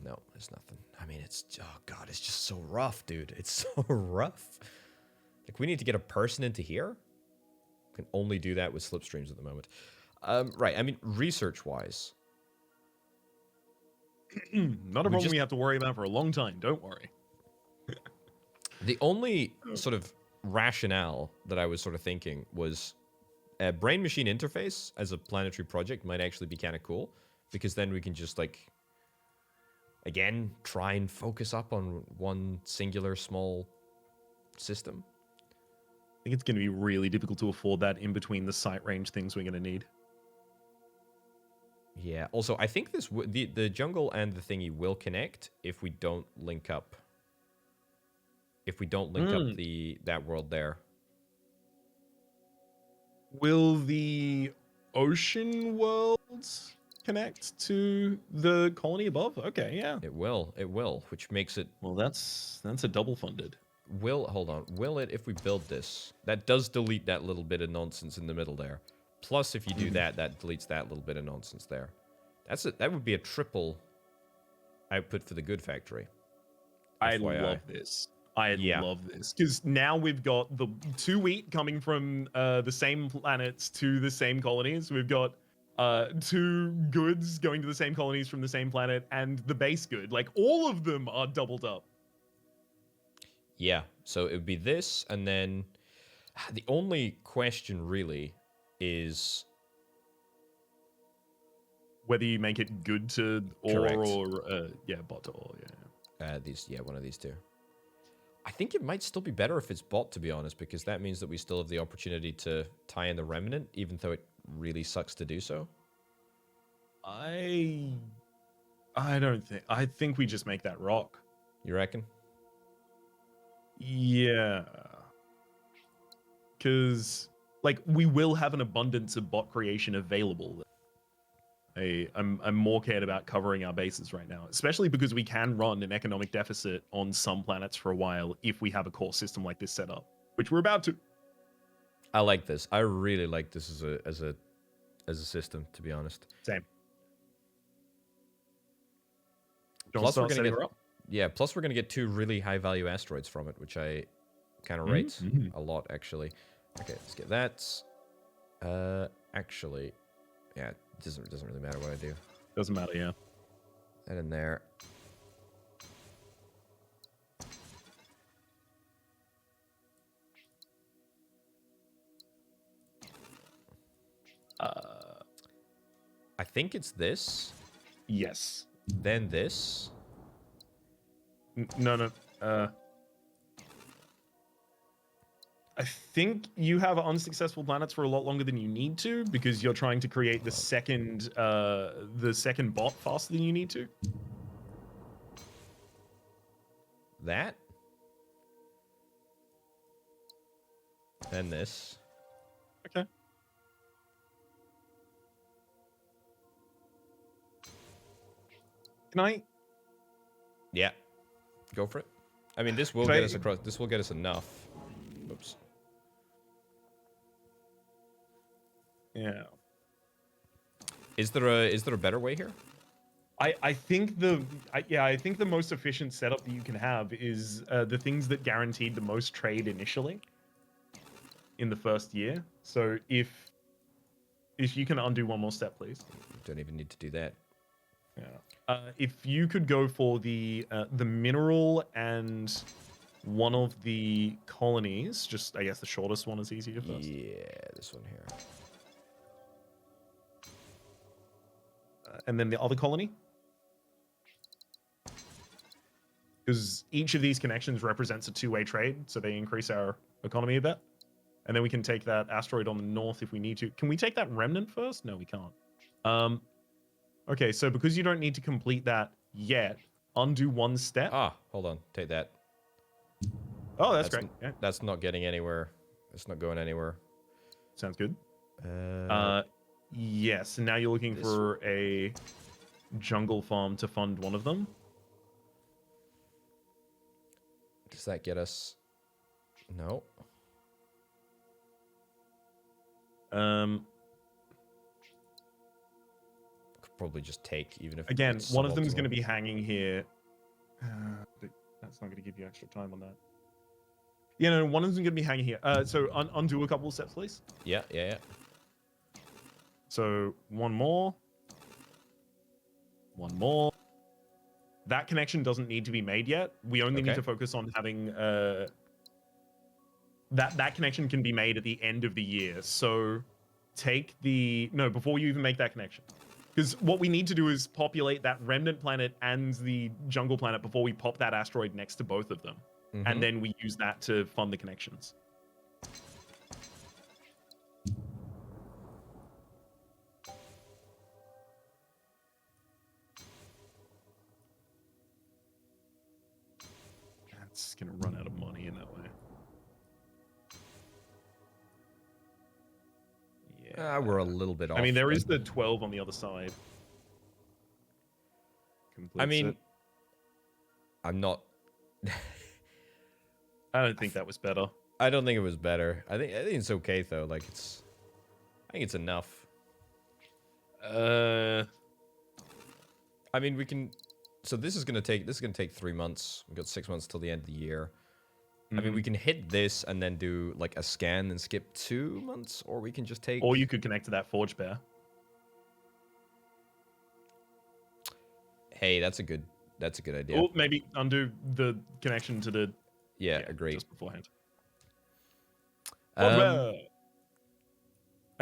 No, there's nothing. I mean, oh god, it's just so rough, dude. It's so rough. Like, we need to get a person into here. We can only do that with slipstreams at the moment. Right. I mean, research-wise, Not a problem we have to worry about for a long time. Don't worry. the only sort of rationale that I was sort of thinking was a brain-machine interface as a planetary project might actually be kind of cool, because then we can just, like, again, try and focus up on one singular small system. I think it's going to be really difficult to afford that in between the sight range things we're going to need. Yeah. Also, I think this the jungle and the thingy will connect if we don't link up. If we don't link up that world there. Will the ocean worlds connect to the colony above? Okay, yeah. It will, which makes it... Well, that's a double funded. Hold on. Will it, if we build this? That does delete that little bit of nonsense in the middle there. Plus, if you do that, that deletes that little bit of nonsense there. That would be a triple output for the good factory. I FYI. love this. I love this. Because now we've got the 2 wheat coming from the same planets to the same colonies. We've got 2 goods going to the same colonies from the same planet, and the base good. Like, all of them are doubled up. Yeah, so it would be this, and then the only question really is whether you make it good to ore or bot to ore. Yeah. One of these two. I think it might still be better if it's bot, to be honest, because that means that we still have the opportunity to tie in the remnant, even though it really sucks to do so. I think we just make that rock. You reckon? Yeah. Because, like, we will have an abundance of bot creation available. I'm more cared about covering our bases right now, especially because we can run an economic deficit on some planets for a while if we have a core system like this set up, which we're about to. I like this. I really like this as a system, to be honest. Same. Plus, we're gonna get plus we're gonna get 2 really high value asteroids from it, which I kind of rate a lot, actually. Okay, let's get that. Actually, yeah, it doesn't really matter what I do. Doesn't matter, yeah. That in there. I think it's this. Yes. Then this. No. I think you have unsuccessful planets for a lot longer than you need to because you're trying to create the second bot faster than you need to. That. Then this. Okay. Can I? Yeah. Go for it. I mean, this will get us across. This will get us enough. Oops. Yeah. Is there a better way here? I think the most efficient setup that you can have is the things that guaranteed the most trade initially in the first year. So if you can undo one more step, please. Don't even need to do that. Yeah. If you could go for the mineral and one of the colonies, just I guess the shortest one is easier first. Yeah, this one here. And then the other colony. Because each of these connections represents a 2-way trade, so they increase our economy a bit. And then we can take that asteroid on the north if we need to. Can we take that remnant first? No, we can't. Okay, so because you don't need to complete that yet, undo one step. Ah, hold on. Take that. Oh, that's great. Yeah. That's not getting anywhere. It's not going anywhere. Sounds good. Yes, and now you're looking for a jungle farm to fund one of them. Does that get us? No. Could probably just take, even if again, one of them is going to be hanging here. That's not going to give you extra time on that. Yeah, no, one of them's going to be hanging here. So undo a couple of steps, please. Yeah. So one more. One more. That connection doesn't need to be made yet. We only need Okay. to focus on having that connection can be made at the end of the year. So before you even make that connection. Because what we need to do is populate that remnant planet and the jungle planet before we pop that asteroid next to both of them. And then we use that to fund the connections. That's going to run out of money in that way. Yeah. We're a little bit off. I mean, there but- is the 12 on the other side. I Completes mean, it. I'm not. I don't think that was better. I don't think it was better. I think it's okay though. Like I think it's enough. I mean, we can. So this is gonna take 3 months. We've got 6 months till the end of the year. I mean, we can hit this and then do like a scan and skip 2 months, or we can just take. Or you could connect to that forge bear. Hey, that's a good idea. Or maybe undo the connection to the Yeah, agree. just beforehand. I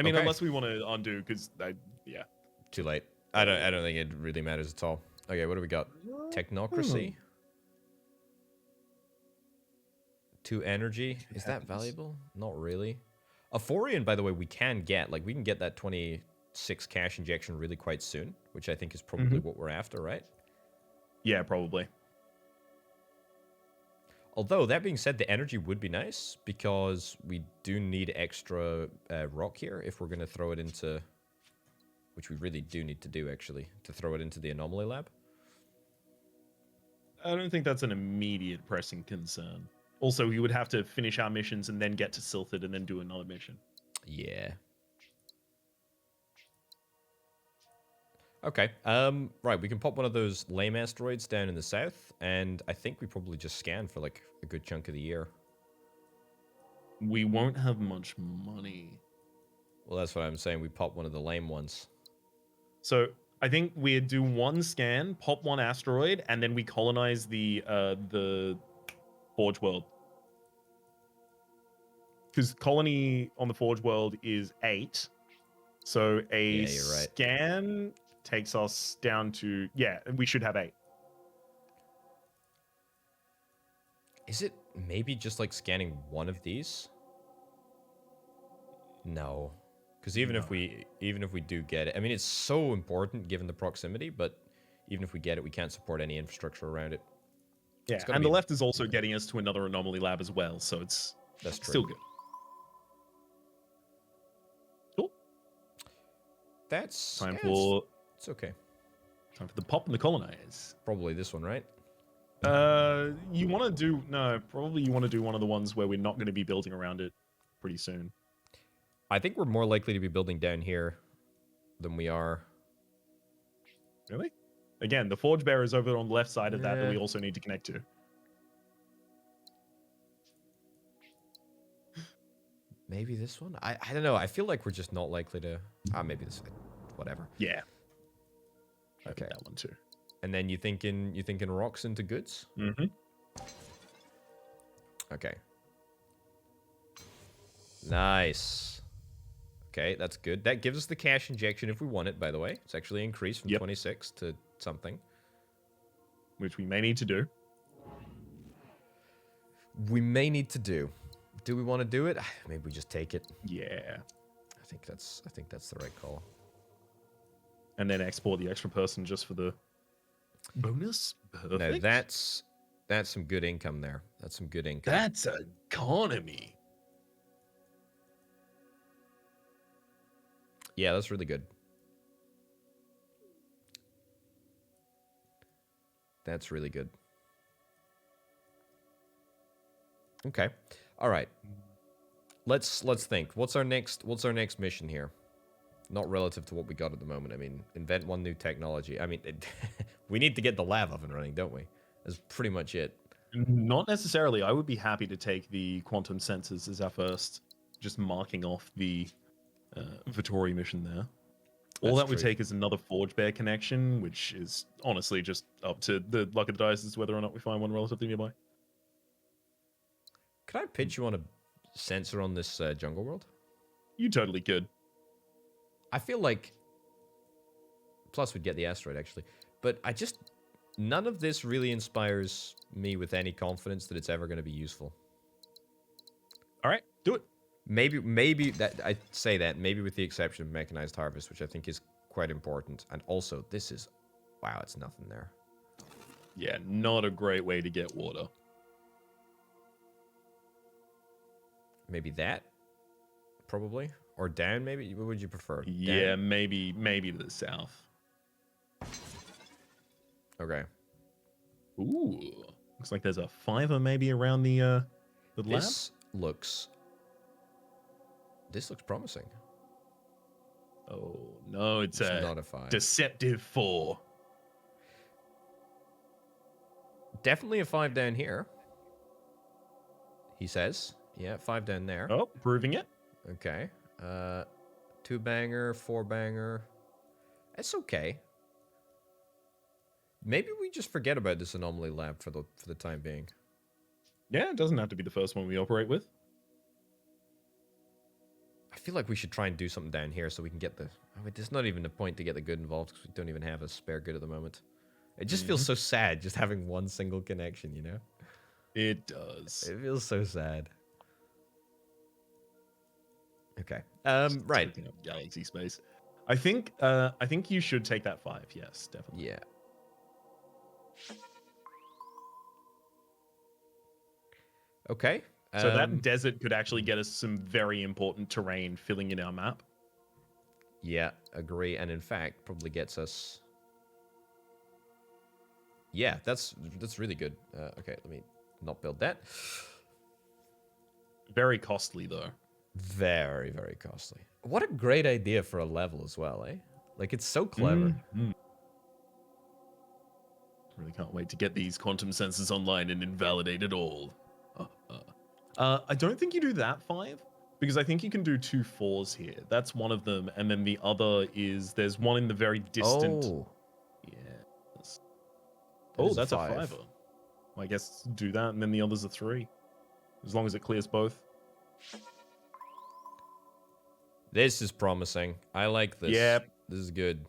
mean, okay. unless we want to undo, because Too late. I don't think it really matters at all. Okay, what do we got? Technocracy. 2 energy. Is that valuable? Not really. Aphorian, by the way, we can get. Like, we can get that 26 cash injection really quite soon, which I think is probably what we're after, right? Yeah, probably. Although, that being said, the energy would be nice, because we do need extra rock here if we're going to throw it into... Which we really do need to do, actually, to throw it into the anomaly lab. I don't think that's an immediate pressing concern. Also, we would have to finish our missions and then get to Silthid and then do another mission. Yeah. Okay. Right, we can pop one of those lame asteroids down in the south, and I think we probably just scan for like a good chunk of the year. We won't have much money. Well, that's what I'm saying. We pop one of the lame ones. So I think we do one scan, pop one asteroid, and then we colonize the Forge World. Because colony on the Forge World is 8. So a Yeah, you're right. scan takes us down to... Yeah, we should have 8. Is it maybe just like scanning one of these? No. Because even if we do get it, I mean, it's so important given the proximity, but even if we get it, we can't support any infrastructure around it. Yeah, gotta and be- the left is also getting us to another anomaly lab as well, so it's That's true. still good. Cool. That's Time yeah, for it's okay. the pop and the colonize. Probably this one, right? You want to do probably you want to do one of the ones where we're not going to be building around it pretty soon. I think we're more likely to be building down here than we are. Really? Again, the forge bearer is over on the left side of that Yeah. we also need to connect to. Maybe this one? I don't know. I feel like we're just not likely to... maybe this... Whatever. Yeah. I Okay. think that one too. And then you thinking rocks into goods? Mm-hmm. Okay. Nice. Okay, that's good. That gives us the cash injection if we want it, by the way. It's actually increased from 26 to something. Which we may need to do. We may need to do. Do we want to do it? Maybe we just take it. Yeah. I think that's the right call. And then export the extra person just for the bonus. Perfect. Now that's some good income there. That's some good income. That's economy. Yeah, that's really good. That's really good. Okay. All right. Let's think. What's our next mission here? Not relative to what we got at the moment. I mean, invent one new technology. I mean, we need to get the lab up and running, don't we? That's pretty much it. Not necessarily. I would be happy to take the quantum sensors as our first, just marking off the Vittori mission there. All That's that would true. take is another Forge Bear connection, which is honestly just up to the luck of the dice as to whether or not we find one relatively nearby. Could I pitch you on a sensor on this jungle world? You totally could. I feel like... Plus, we'd get the asteroid, actually. But I just... None of this really inspires me with any confidence that it's ever going to be useful. All right, do it. Maybe that I say that maybe with the exception of mechanized harvest, which I think is quite important. And also, this is... Wow, it's nothing there. Yeah, not a great way to get water. Maybe that? Probably? Or down, maybe? What would you prefer? Yeah, Down? maybe to the south. Okay. Ooh, looks like there's a fiver maybe around the lab. This looks promising. Oh no, it's a not a 5. deceptive 4. Definitely a 5 down here. He says. Yeah, 5 down there. Oh, proving it. Okay. 2 banger, 4 banger. It's okay. Maybe we just forget about this anomaly lab for the time being. Yeah, it doesn't have to be the first one we operate with. I feel like we should try and do something down here so we can get the... I mean, there's not even a point to get the good involved because we don't even have a spare good at the moment. It just feels so sad just having one single connection, you know? It does. It feels so sad. Okay. Right. Taking up galaxy space. I think you should take that 5. Yes, definitely. Yeah. Okay. So that desert could actually get us some very important terrain filling in our map. Yeah, agree. And in fact, probably gets us... Yeah, that's really good. Okay, let me not build that. Very costly, though. Very, very costly. What a great idea for a level as well, eh? Like, it's so clever. Really can't wait to get these quantum sensors online and invalidate it all. I don't think you do that 5, because I think you can do 2 4s here. That's one of them, and then the other is there's one in the very distant. Oh. Yes. That is That's a 5. 5er. Well, I guess do that, and then the other's a 3, as long as it clears both. This is promising. I like this. Yep. This is good.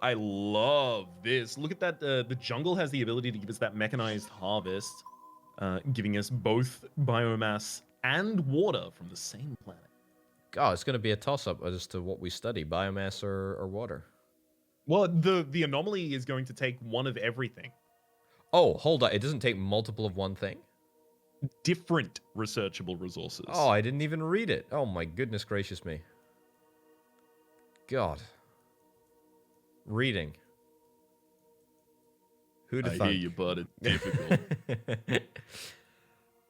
I love this. Look at that. The jungle has the ability to give us that mechanized harvest, giving us both biomass and water from the same planet. Oh, it's going to be a toss-up as to what we study, biomass or water. Well, the anomaly is going to take one of everything. Oh, hold on. It doesn't take multiple of one thing? Different researchable resources. Oh, I didn't even read it. Oh, my goodness gracious me. God. Reading. Who'd have I thunk? hear you, but it's difficult.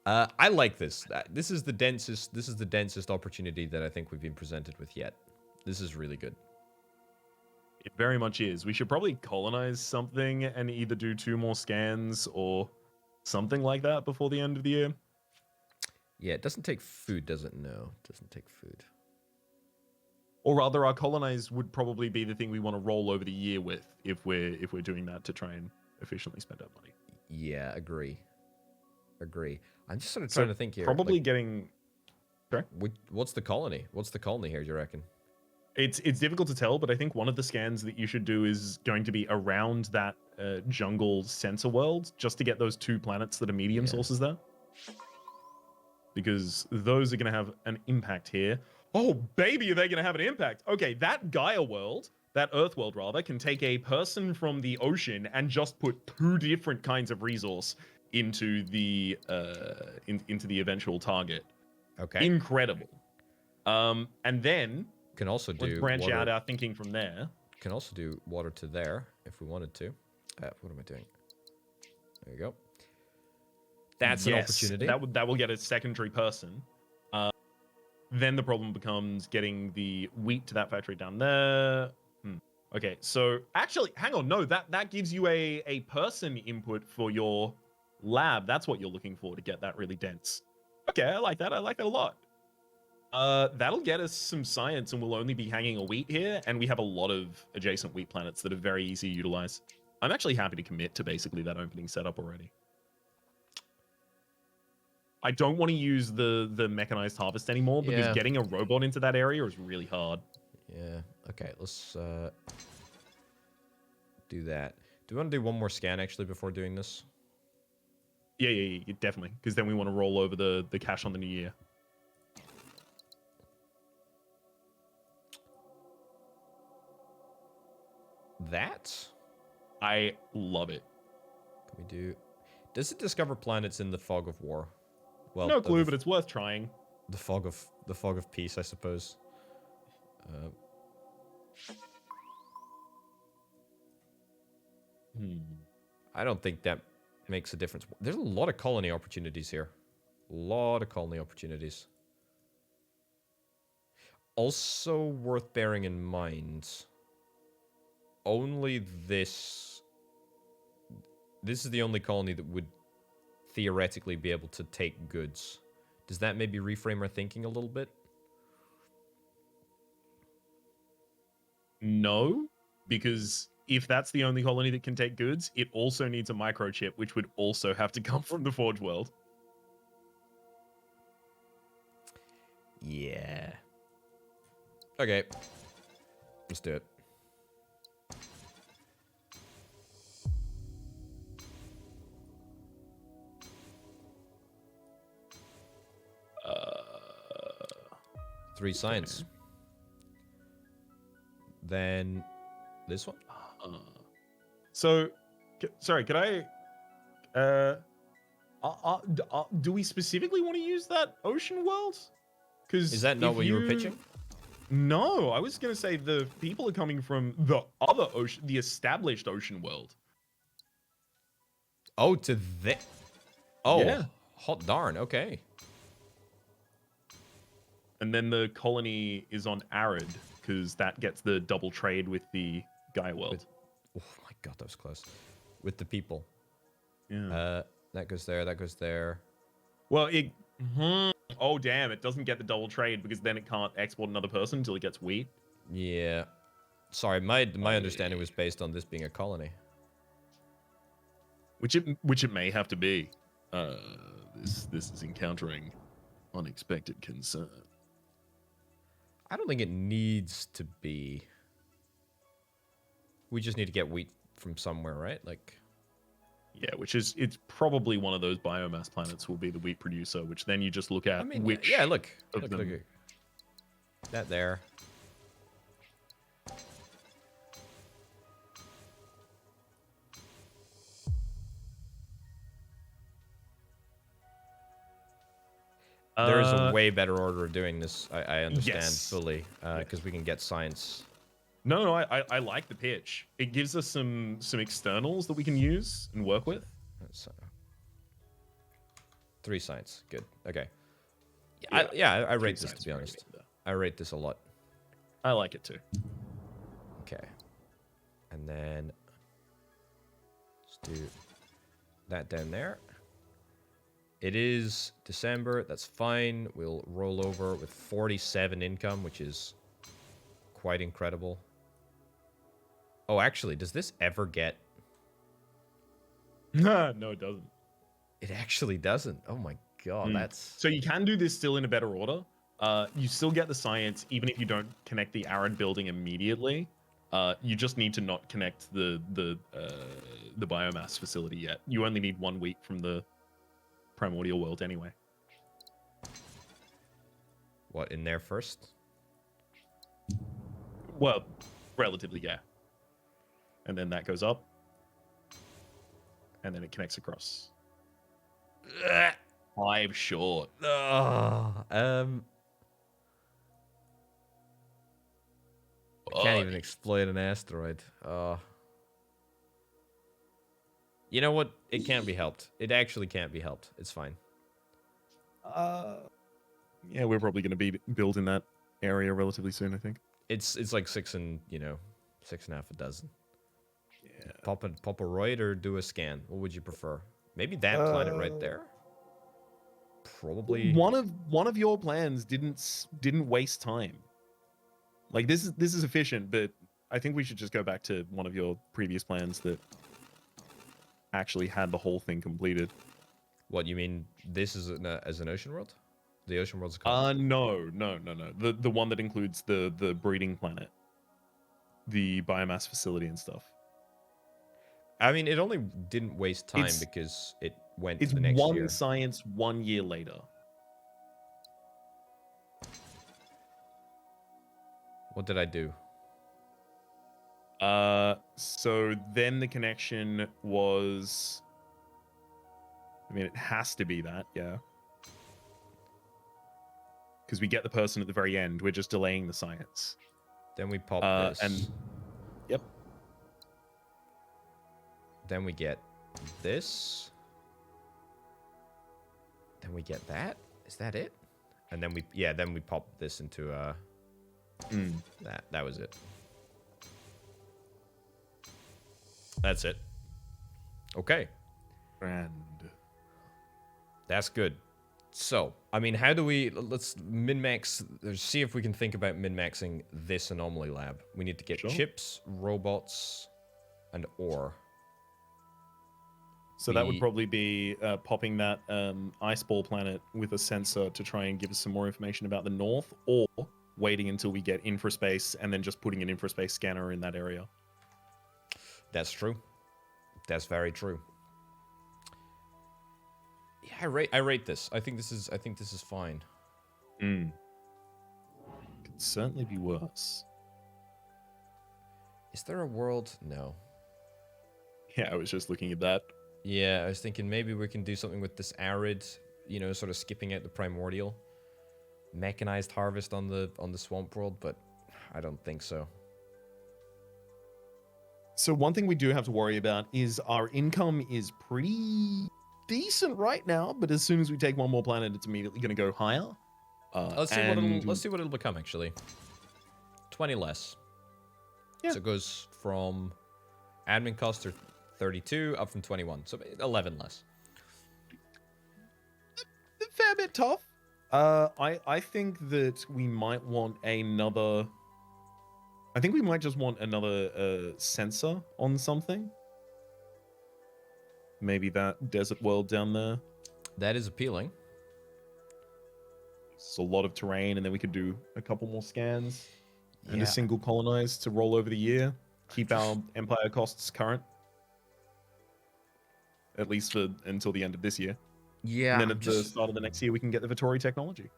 I like this. This is the densest opportunity that I think we've been presented with yet. This is really good. It very much is. We should probably colonize something and either do 2 more scans or something like that before the end of the year. Yeah, it doesn't take food, does it? No, it doesn't take food. Or rather, our colonize would probably be the thing we want to roll over the year with if we're doing that to try and efficiently spend our money. Yeah, agree. I'm just sort of trying to think here. Probably like, getting. Sorry? What's the colony? What's the colony here, do you reckon? It's difficult to tell, but I think one of the scans that you should do is going to be around that jungle sensor world, just to get those 2 planets that are medium sources there. Because those are going to have an impact here. Oh, baby, are they going to have an impact? Okay, that Gaia world, that Earth world rather, can take a person from the ocean and just put 2 different kinds of resource into the into the eventual target. Okay. Incredible. And then Can also do let's branch water. out our thinking from there. Can also do water to there if we wanted to. What am I doing? There you go. That's an opportunity. That will get a secondary person. Then the problem becomes getting the wheat to that factory down there. Okay, so actually, hang on. No, that gives you a person input for your lab. That's what you're looking for to get that really dense. Okay, I like that. I like that a lot. That'll get us some science, and we'll only be hanging a wheat here, and we have a lot of adjacent wheat planets that are very easy to utilize. I'm actually happy to commit to basically that opening setup already. I don't want to use the mechanized harvest anymore because getting a robot into that area is really hard. Yeah. Okay, let's do that. Do we want to do one more scan actually before doing this? Yeah, definitely. Because then we want to roll over the cash on the new year. That? I love it. Can we do... Does it discover planets in the fog of war? Well, no clue, but it's worth trying. The fog of peace, I suppose. I don't think that makes a difference. There's a lot of colony opportunities here. A lot of colony opportunities. Also worth bearing in mind, only this is the only colony that would theoretically be able to take goods. Does that maybe reframe our thinking a little bit? No, because if that's the only colony that can take goods, it also needs a microchip, which would also have to come from the Forge world. Yeah. Okay. Let's do it. Three science. Okay. Then this one. So, sorry, could I? Do we specifically want to use that ocean world? Because is that not what you were pitching? No, I was gonna say the people are coming from the other ocean, the established ocean world. Oh, to the. Oh, yeah. Hot darn. Okay. And then the colony is on Arid because that gets the double trade with the Gaia world. Oh my god, that was close. With the people. Yeah. That goes there. That goes there. Well, it. Oh damn! It doesn't get the double trade because then it can't export another person until it gets wheat. Yeah. Sorry, my understanding was based on this being a colony. Which it may have to be. This is encountering unexpected concern. I don't think it needs to be. We just need to get wheat from somewhere, right? Like. Yeah, it's probably one of those biomass planets will be the wheat producer, which then you just look at which. Yeah, look. That there. There is a way better order of doing this. I understand fully because we can get science. No, I like the pitch. It gives us some externals that we can use and work with. That's, 3 science, good. Okay. I rate this, to be honest. I rate this a lot. I like it too. Okay. And then let's do that down there. It is December. That's fine. We'll roll over with 47 income, which is quite incredible. Oh, actually, does this ever get... No, it doesn't. It actually doesn't. Oh my god, that's... So you can do this still in a better order. You still get the science, even if you don't connect the Arid building immediately. You just need to not connect the biomass facility yet. You only need 1 wheat from the primordial world anyway. What, in there first? Well, relatively, yeah. And then that goes up. And then it connects across. 5 short. I can't even exploit an asteroid. You know what? It can't be helped. It actually can't be helped. It's fine. Yeah, we're probably going to be building that area relatively soon, I think. It's like 6 and, 6.5 a dozen. Yeah. Pop a roid or do a scan. What would you prefer? Maybe that planet right there? probably... One of your plans didn't waste time. Like this is efficient, but I think we should just go back to one of your previous plans that actually had the whole thing completed. What, you mean this is as an ocean world? The ocean world's called... No. The one that includes the breeding planet, the biomass facility and stuff. I mean, it only didn't waste time because it went to the next year. It's one science 1 year later. What did I do? So then the connection was... I mean, it has to be that, yeah. Because we get the person at the very end. We're just delaying the science. Then we pop this. And yep. Then we get this. Then we get that. Is that it? And then we pop this into that was it. That's it. Okay. And that's good. So, I mean, how do we... Let's min-max... See if we can think about min-maxing this anomaly lab. We need to get chips, robots, and ore. So that would probably be popping that ice ball planet with a sensor to try and give us some more information about the north, or waiting until we get infraspace and then just putting an infraspace scanner in that area. That's true. That's very true. Yeah, I rate this. I think this is fine. Could certainly be worse. Is there a world? No. Yeah, I was just looking at that. Yeah, I was thinking maybe we can do something with this arid, you know, sort of skipping out the primordial, mechanized harvest on the swamp world, but I don't think so. So one thing we do have to worry about is our income is pretty decent right now, but as soon as we take one more planet, it's immediately going to go higher. Let's see what it'll become, actually. 20 less. Yeah. So it goes from admin costs are 32 up from 21, so 11 less. A fair bit tough. I think that we might want another... I think we might just want another sensor on something. Maybe that desert world down there. That is appealing. It's a lot of terrain, and then we could do a couple more scans. And a single colonize to roll over the year. Keep our empire costs current. At least for until the end of this year. Yeah. And then at the start of the next year, we can get the Vittori technology.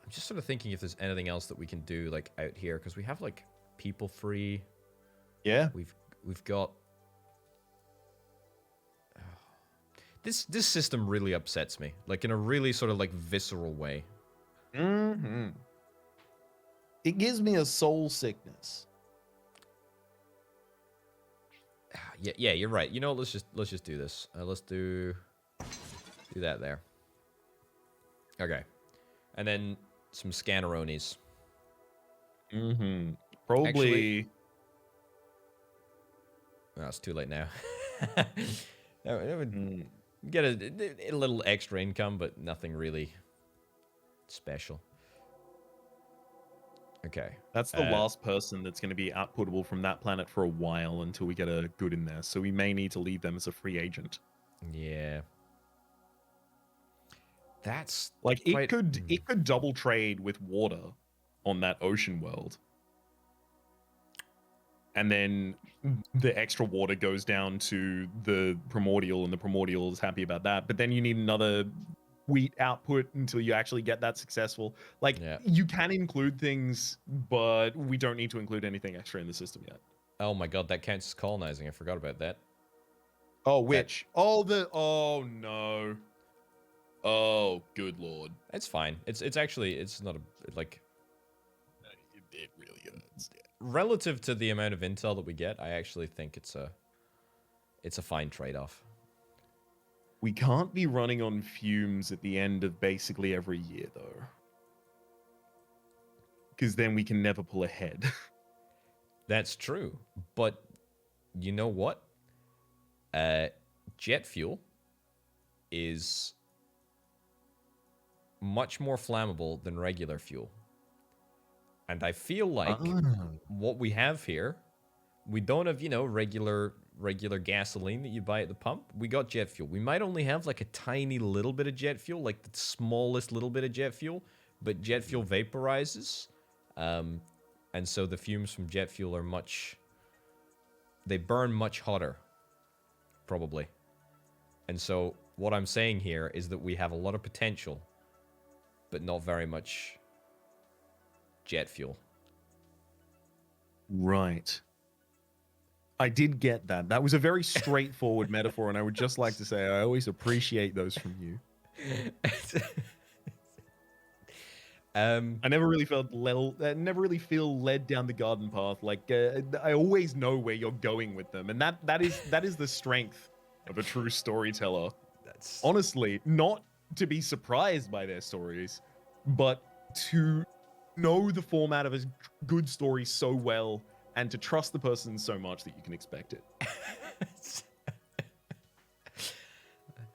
I'm just sort of thinking if there's anything else that we can do, like, out here. Because we have, like, people free. Yeah. We've got... This system really upsets me. Like, in a really sort of, like, visceral way. Mm-hmm. It gives me a soul sickness. Yeah, you're right. You know, let's just do this. Let's do that there. Okay, and then some scanneronis. Mm-hmm. Probably. Actually, well, it's too late now. That would get a little extra income, but nothing really special. Okay. That's the last person that's going to be outputtable from that planet for a while until we get a good in there. So we may need to leave them as a free agent. Yeah. That's like it could double trade with water on that ocean world. And then the extra water goes down to the primordial, and the primordial is happy about that. But then you need another wheat output until you actually get that successful. Like, you can include things, but we don't need to include anything extra in the system yet. Oh my god, that counts as colonizing. I forgot about that. Oh, which? Oh no. Oh, good lord. It's fine. It's actually, it's not a, like... It really hurts. Yeah. Relative to the amount of intel that we get, I actually think it's a fine trade-off. We can't be running on fumes at the end of basically every year, though. Because then we can never pull ahead. That's true. But you know what? Jet fuel is much more flammable than regular fuel. And I feel like what we have here, we don't have, regular gasoline that you buy at the pump. We got jet fuel. We might only have like a tiny little bit of jet fuel, like the smallest little bit of jet fuel, but jet fuel vaporizes. And so the fumes from jet fuel are they burn much hotter, probably. And so what I'm saying here is that we have a lot of potential, but not very much jet fuel. Right. I did get that. That was a very straightforward metaphor, and I would just like to say I always appreciate those from you. I never really feel led down the garden path. Like I always know where you're going with them, and that is the strength of a true storyteller. That's honestly not to be surprised by their stories, but to know the format of a good story so well and to trust the person so much that you can expect it.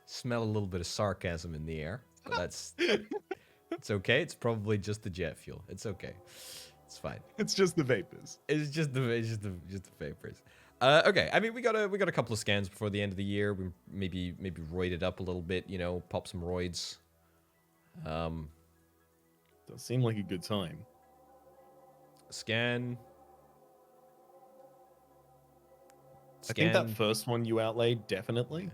Smell a little bit of sarcasm in the air, but that's it's okay. It's probably just the jet fuel. It's okay. It's fine. It's just the vapors. It's just the vapors. Okay. I mean, we got a couple of scans before the end of the year. We maybe roid it up a little bit. Pop some roids. Does seem like a good time. Scan. I think that first one you outlaid, definitely.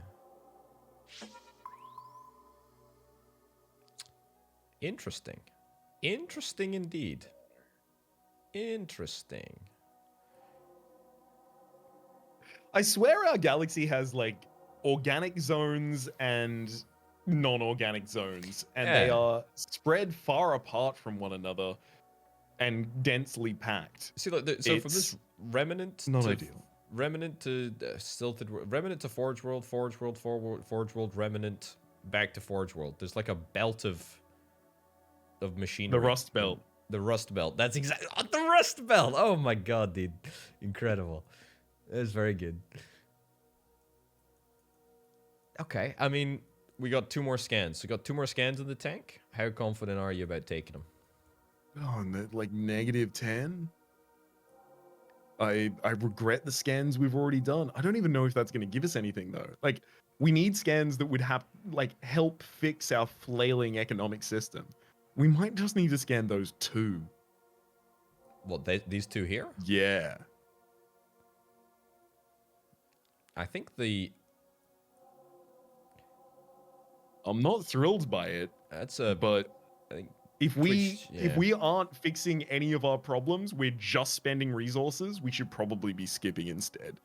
Interesting. Interesting indeed. Interesting. I swear our galaxy has, like, organic zones and non-organic zones, and they are spread far apart from one another and densely packed. See, look, so from this remnant not to ideal. Remnant to Stilted, Remnant to Forge World, Forge World, Forge World, Remnant, back to Forge World. There's like a belt of machinery. The Rust Belt. The Rust Belt. That's exactly the Rust Belt. Oh my god, dude, incredible. That was very good. Okay, I mean, we got 2 more scans. We got 2 more scans in the tank. How confident are you about taking them? Oh, like -10. I regret the scans we've already done. I don't even know if that's going to give us anything though. Like, we need scans that would help fix our flailing economic system. We might just need to scan those 2. What, these 2 here? Yeah. I think I'm not thrilled by it. But I think if we aren't fixing any of our problems, we're just spending resources, we should probably be skipping instead.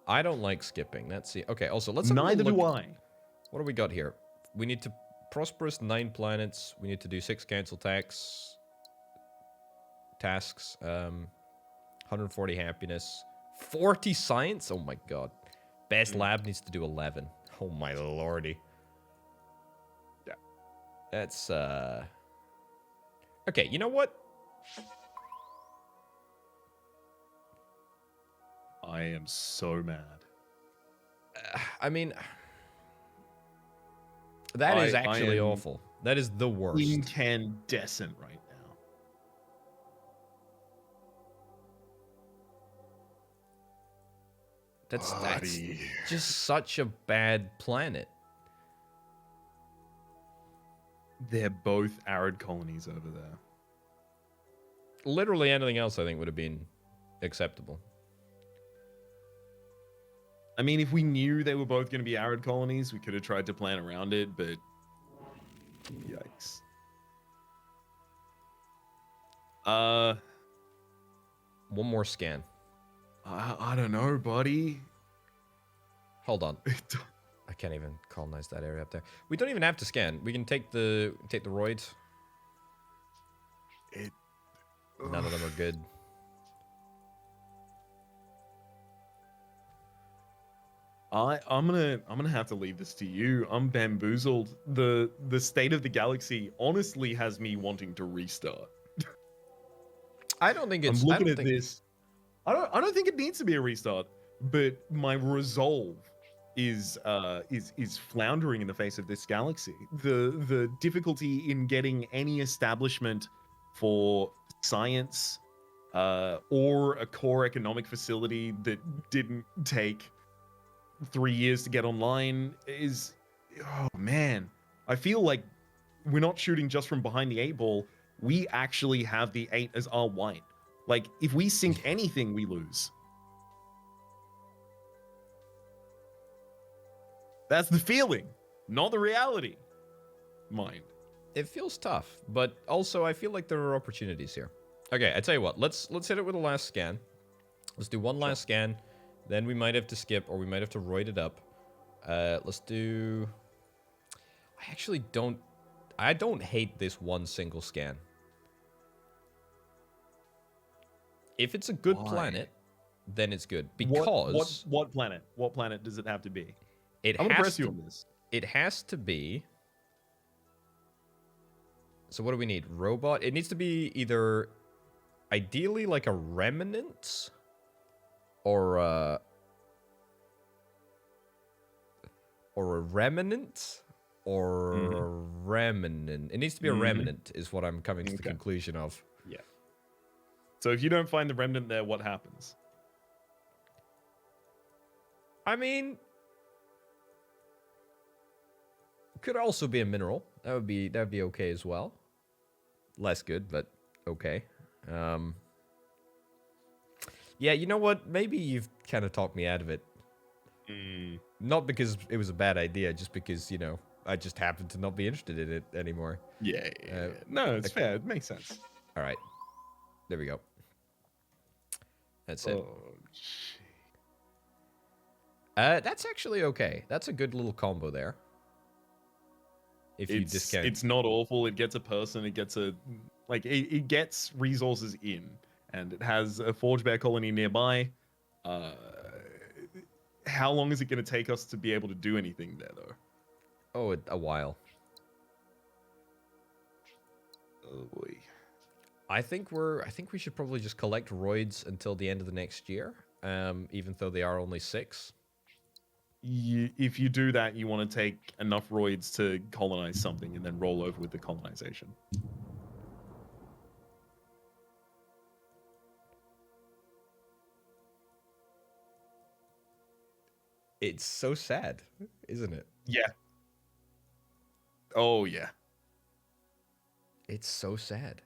I don't like skipping. Let's see. Okay, also, let's have Neither a look. do I. What do we got here? We need to prosperous 9 planets. We need to do 6 cancel tasks. 140 happiness. 40 science? Oh my god. Best lab needs to do 11. Oh my lordy. Yeah. That's, okay, you know what? I am so mad. I mean, that is actually awful. That is the worst. Incandescent right now. That's just such a bad planet. They're both arid colonies over there. Literally anything else I think would have been acceptable. I mean, if we knew they were both going to be arid colonies, we could have tried to plan around it, but yikes. One more scan. I don't know, buddy. Hold on. I can't even colonize that area up there. We don't even have to scan. We can take the roid. None of them are good. I'm gonna have to leave this to you. I'm bamboozled. The state of the galaxy honestly has me wanting to restart. I don't think it's. I'm looking at this. I don't think it needs to be a restart, but my resolve is floundering in the face of this galaxy. The difficulty in getting any establishment for science or a core economic facility that didn't take 3 years to get online is, oh man, I feel like we're not shooting just from behind the 8 ball. We actually have the 8 as our white. Like, if we sink anything, we lose. That's the feeling, not the reality. Mind. It feels tough, but also I feel like there are opportunities here. Okay, I tell you what, let's hit it with a last scan. Let's do one last scan, then we might have to skip, or we might have to roid it up. Let's do... I don't hate this one single scan. If it's a good planet, then it's good. Because... What planet? What planet does it have to be? I'm going to press you on this. It has to be... So what do we need? Robot? It needs to be either... Ideally like a remnant? Or a remnant? Or a remnant. It needs to be a remnant, is what I'm coming to the conclusion of. Yeah. So if you don't find the remnant there, what happens? I mean, could also be a mineral. That would be okay as well. Less good, but okay. Yeah, you know what? Maybe you've kind of talked me out of it. Not because it was a bad idea, just because, you know, I just happened to not be interested in it anymore. Yeah. No, it's fair. It makes sense. All right. There we go. That's it. That's actually okay. That's a good little combo there. If you discount... It's not awful. It gets a person. It gets a... Like, it gets resources in. And it has a Forge Bear colony nearby. How long is it going to take us to be able to do anything there, though? Oh, a while. Oh, boy. I think we should probably just collect roids until the end of the next year, even though they are only 6. If you do that, you want to take enough roids to colonize something and then roll over with the colonization. It's so sad, isn't it? Yeah. Oh, yeah. It's so sad.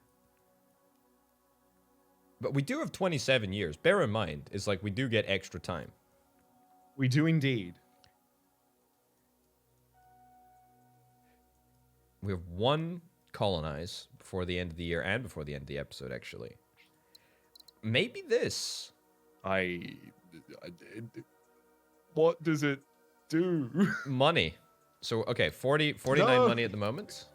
But we do have 27 years. Bear in mind, it's like we do get extra time. We do indeed. We have 1 colonize before the end of the year and before the end of the episode, actually. Maybe this. What does it do? Money. So, okay, 49 money at the moment.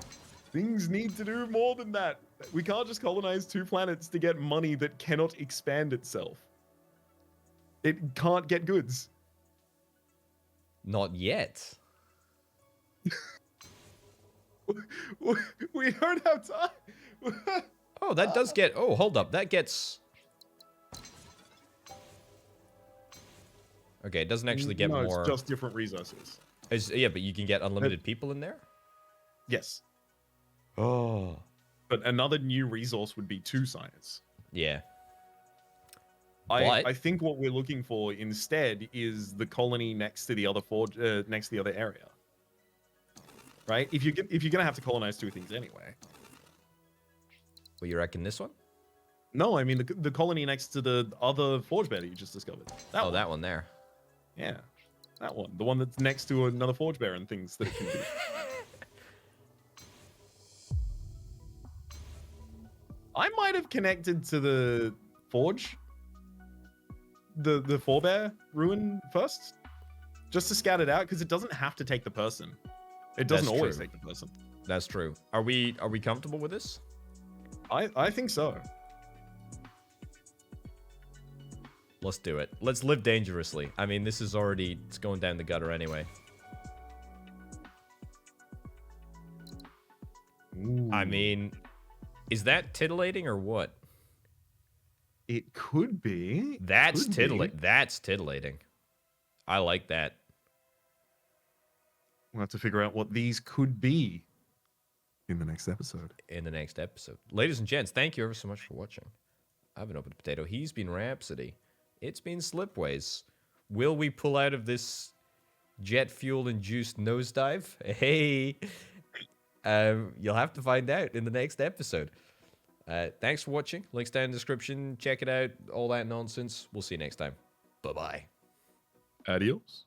Things need to do more than that. We can't just colonize 2 planets to get money that cannot expand itself. It can't get goods. Not yet. We don't have time. Oh, that does get... Oh, hold up. That gets... Okay, it doesn't actually get more... it's just different resources. Yeah, but you can get unlimited people in there? Yes. Oh. But another new resource would be 2 science. Yeah. I think what we're looking for instead is the colony next to the other next to the other area. Right? If you're gonna have to colonize 2 things anyway. Well, you reckon this one? No, I mean the colony next to the other forge bear that you just discovered. That one there. Yeah, that one. The one that's next to another forge bear and things that it can do. I might have connected to the forge, the forebear ruin first, just to scout it out, because it doesn't have to take the person. It doesn't always take the person. That's true. Are we comfortable with this? I think so. Let's do it. Let's live dangerously. I mean, this is already... It's going down the gutter anyway. Ooh. I mean... Is that titillating or what? It could be. That's titillating. That's titillating. I like that. We'll have to figure out what these could be in the next episode. Ladies and gents, thank you ever so much for watching. I've been Open Potato. He's been Rhapsody. It's been Slipways. Will we pull out of this jet fuel-induced nosedive? Hey! You'll have to find out in the next episode. Thanks for watching. Links down in the description. Check it out. All that nonsense. We'll see you next time. Bye-bye. Adios.